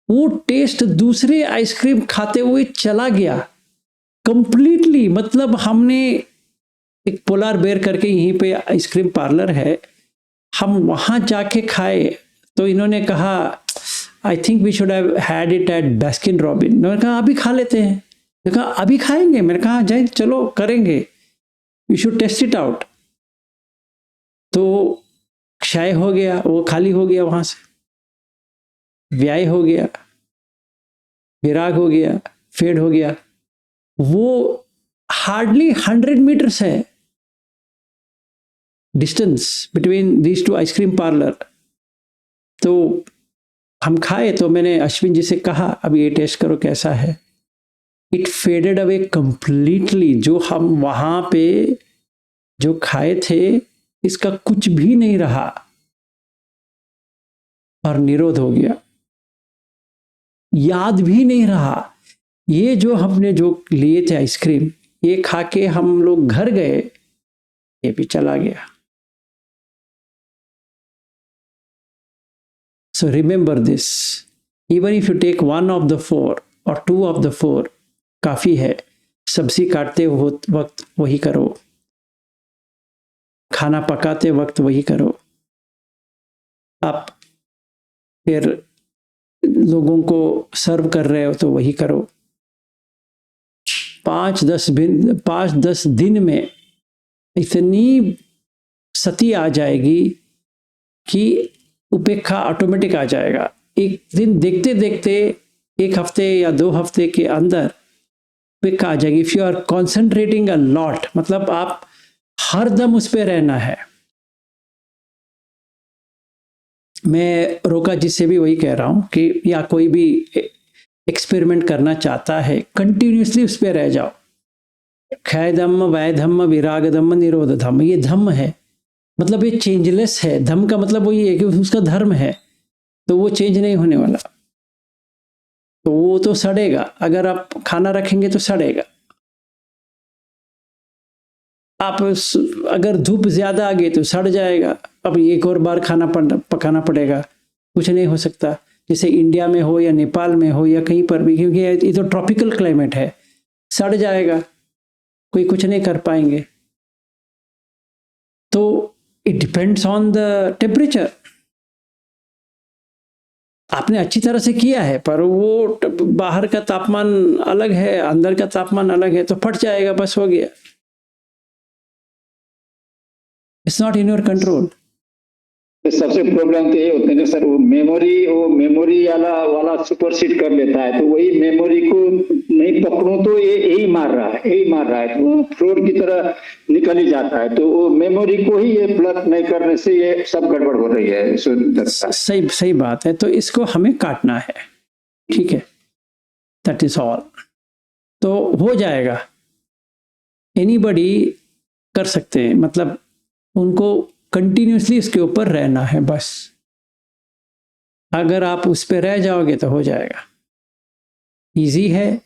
वो टेस्ट दूसरे आइसक्रीम खाते हुए चला गया कंप्लीटली. मतलब हमने एक पोलार बेयर करके यहीं पे आइसक्रीम पार्लर है, हम वहां जाके खाए तो इन्होंने कहा I think we should have had it at Baskin Robbin. मैंने कहा अभी खा लेते हैं. मैंने कहा अभी खाएंगे. मैंने कहा जाए, चलो करेंगे, you should test it out. तो क्षय हो गया, वो खाली हो गया वहां से. व्यय हो गया, विराग हो गया, फेड हो गया. वो हार्डली 100 मीटर्स है distance between these 2 ice cream parlour. तो हम खाए तो मैंने अश्विन जी से कहा अब ये टेस्ट करो कैसा है. It faded away completely. जो हम वहां पे जो खाए थे इसका कुछ भी नहीं रहा और निरोध हो गया. याद भी नहीं रहा. ये जो हमने जो लिए थे आइसक्रीम, ये खा के हम लोग घर गए, ये भी चला गया. So remember this, even if you take 1 of the 4 or 2 of the 4, काफी है. सब्जी काटते वक्त वही करो, खाना पकाते वक्त वही करो. आप फिर लोगों को सर्व कर रहे हो तो वही करो. 5-10 दिन में इतनी सती आ जाएगी कि उपेक्षा ऑटोमेटिक आ जाएगा. एक दिन देखते देखते 1 हफ्ते या 2 हफ्ते के अंदर उपेक्षा आ जाएगी. If you are concentrating a lot, मतलब आप हर दम उस पर रहना है. मैं रोका जी से भी वही कह रहा हूं कि या कोई भी एक्सपेरिमेंट करना चाहता है, कंटिन्यूसली उस पर रह जाओ. क्षय धम्म, वय धम्म, विराग धम्म, निरोध धम्म, ये धम्म है. मतलब ये चेंजलेस है. धम्म का मतलब वही है कि उसका धर्म है, तो वो चेंज नहीं होने वाला. तो वो तो सड़ेगा. अगर आप खाना रखेंगे तो सड़ेगा. आप अगर धूप ज्यादा आ गई तो सड़ जाएगा. अब एक और बार पकाना पड़ेगा, कुछ नहीं हो सकता. जैसे इंडिया में हो या नेपाल में हो या कहीं पर भी, क्योंकि ये तो ट्रॉपिकल क्लाइमेट है, सड़ जाएगा, कोई कुछ नहीं कर पाएंगे. तो it depends on the temperature. आपने अच्छी तरह से किया है, पर वो बाहर का तापमान अलग है, अंदर का तापमान अलग है, तो फट जाएगा, बस हो गया. It's not in your control. तो सबसे प्रॉब्लम तो ये होता है ना सर, वो मेमोरी वाला सुपरसीड कर लेता है, तो वही मेमोरी को नहीं पकड़ूं तो ये यही मार रहा है, तो वो फ्लोर की तरह निकल ही जाता है, तो वो मेमोरी को ही ये प्लग नहीं करने से ये सब गड़बड़ हो रही है। सही बात है। तो इसको हमें काटना है, ठीक है, दैट इज ऑल। तो हो जाएगा, एनीबडी कर सकते हैं, मतलब उनको कंटिन्यूसली इसके ऊपर रहना है बस। अगर आप उस पर रह जाओगे तो हो जाएगा। इजी है,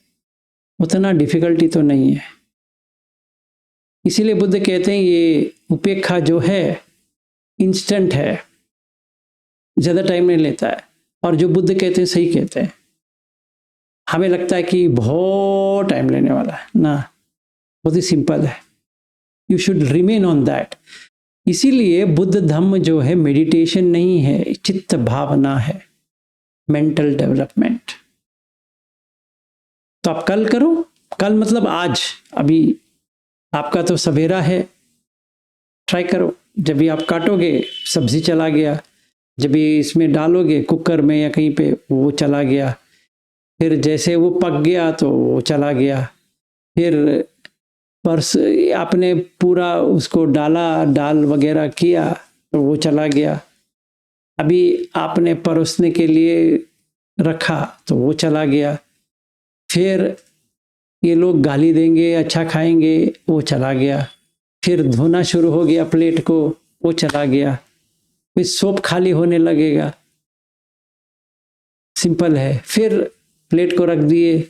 उतना डिफिकल्टी तो नहीं है। इसीलिए बुद्ध कहते हैं ये उपेक्षा जो है इंस्टेंट है, ज़्यादा टाइम नहीं लेता है। और जो बुद्ध कहते हैं सही कहते हैं। हमें लगता है कि बहुत टाइम लेने वाला है ना, बहुत ही सिंपल है। You should remain on that. इसीलिए बुद्ध धम्म जो है मेडिटेशन नहीं है, चित्त भावना है, मेंटल डेवलपमेंट। तो आप कल करो, कल मतलब आज, अभी आपका तो सवेरा है, ट्राई करो। जब भी आप काटोगे सब्जी चला गया, जब भी इसमें डालोगे कुकर में या कहीं पे वो चला गया, फिर जैसे वो पक गया तो वो चला गया, फिर परस आपने पूरा उसको डाल वगैरह किया तो वो चला गया, अभी आपने परोसने के लिए रखा तो वो चला गया, फिर ये लोग गाली देंगे, अच्छा खाएंगे, वो चला गया, फिर धोना शुरू हो गया प्लेट को, वो चला गया, फिर सोप खाली होने लगेगा, सिंपल है। फिर प्लेट को रख दिए,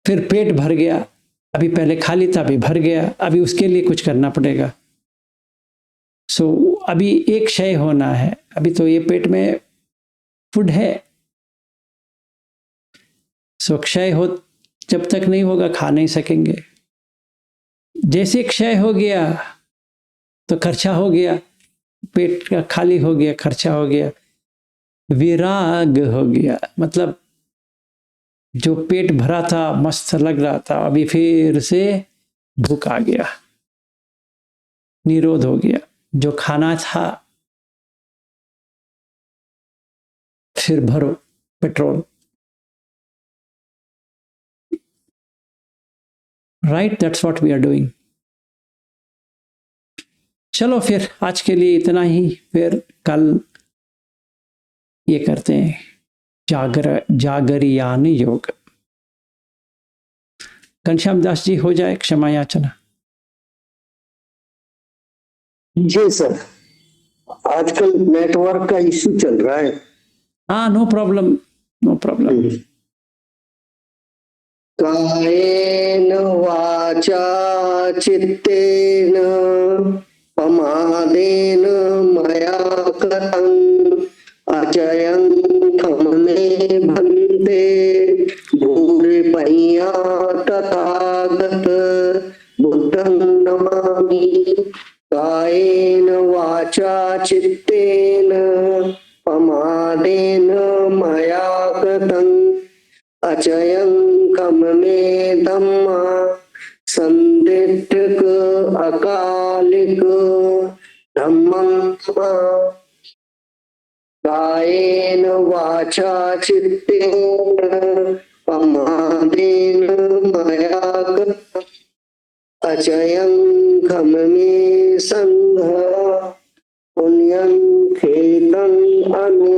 फिर पेट भर गया, अभी पहले खाली था अभी भर गया, अभी उसके लिए कुछ करना पड़ेगा। सो अभी एक क्षय होना है, अभी तो ये पेट में फूड है। सो क्षय हो जब तक नहीं होगा खा नहीं सकेंगे। जैसे क्षय हो गया तो खर्चा हो गया, पेट का खाली हो गया, खर्चा हो गया, विराग हो गया, मतलब जो पेट भरा था मस्त लग रहा था, अभी फिर से भूख आ गया, निरोध हो गया। जो खाना था फिर भरो petrol, right, that's what we are doing. चलो फिर आज के लिए इतना ही, फिर कल ये करते हैं जागरियान योग। घनश्याम दास जी हो जाए क्षमा याचना। जी सर, आजकल नेटवर्क का इश्यू चल रहा है। हाँ, नो प्रॉब्लम, नो प्रॉब्लम। कायेन वाचा चित्तेन प्रमादेन मया कृतं अचयं खमने भन्ते भूरिपय्या तथागत बुद्धं नमामि। कायेन वाचा चित्तेन प्रमादेन मया कृतं अचयं खमने धम्मा संदिग्ध अकालिक धम्मं कायेन वाचा चित्तेन प्रमादेन मया कृतं अचयं खमने संघ पुण्यं खेतं अनु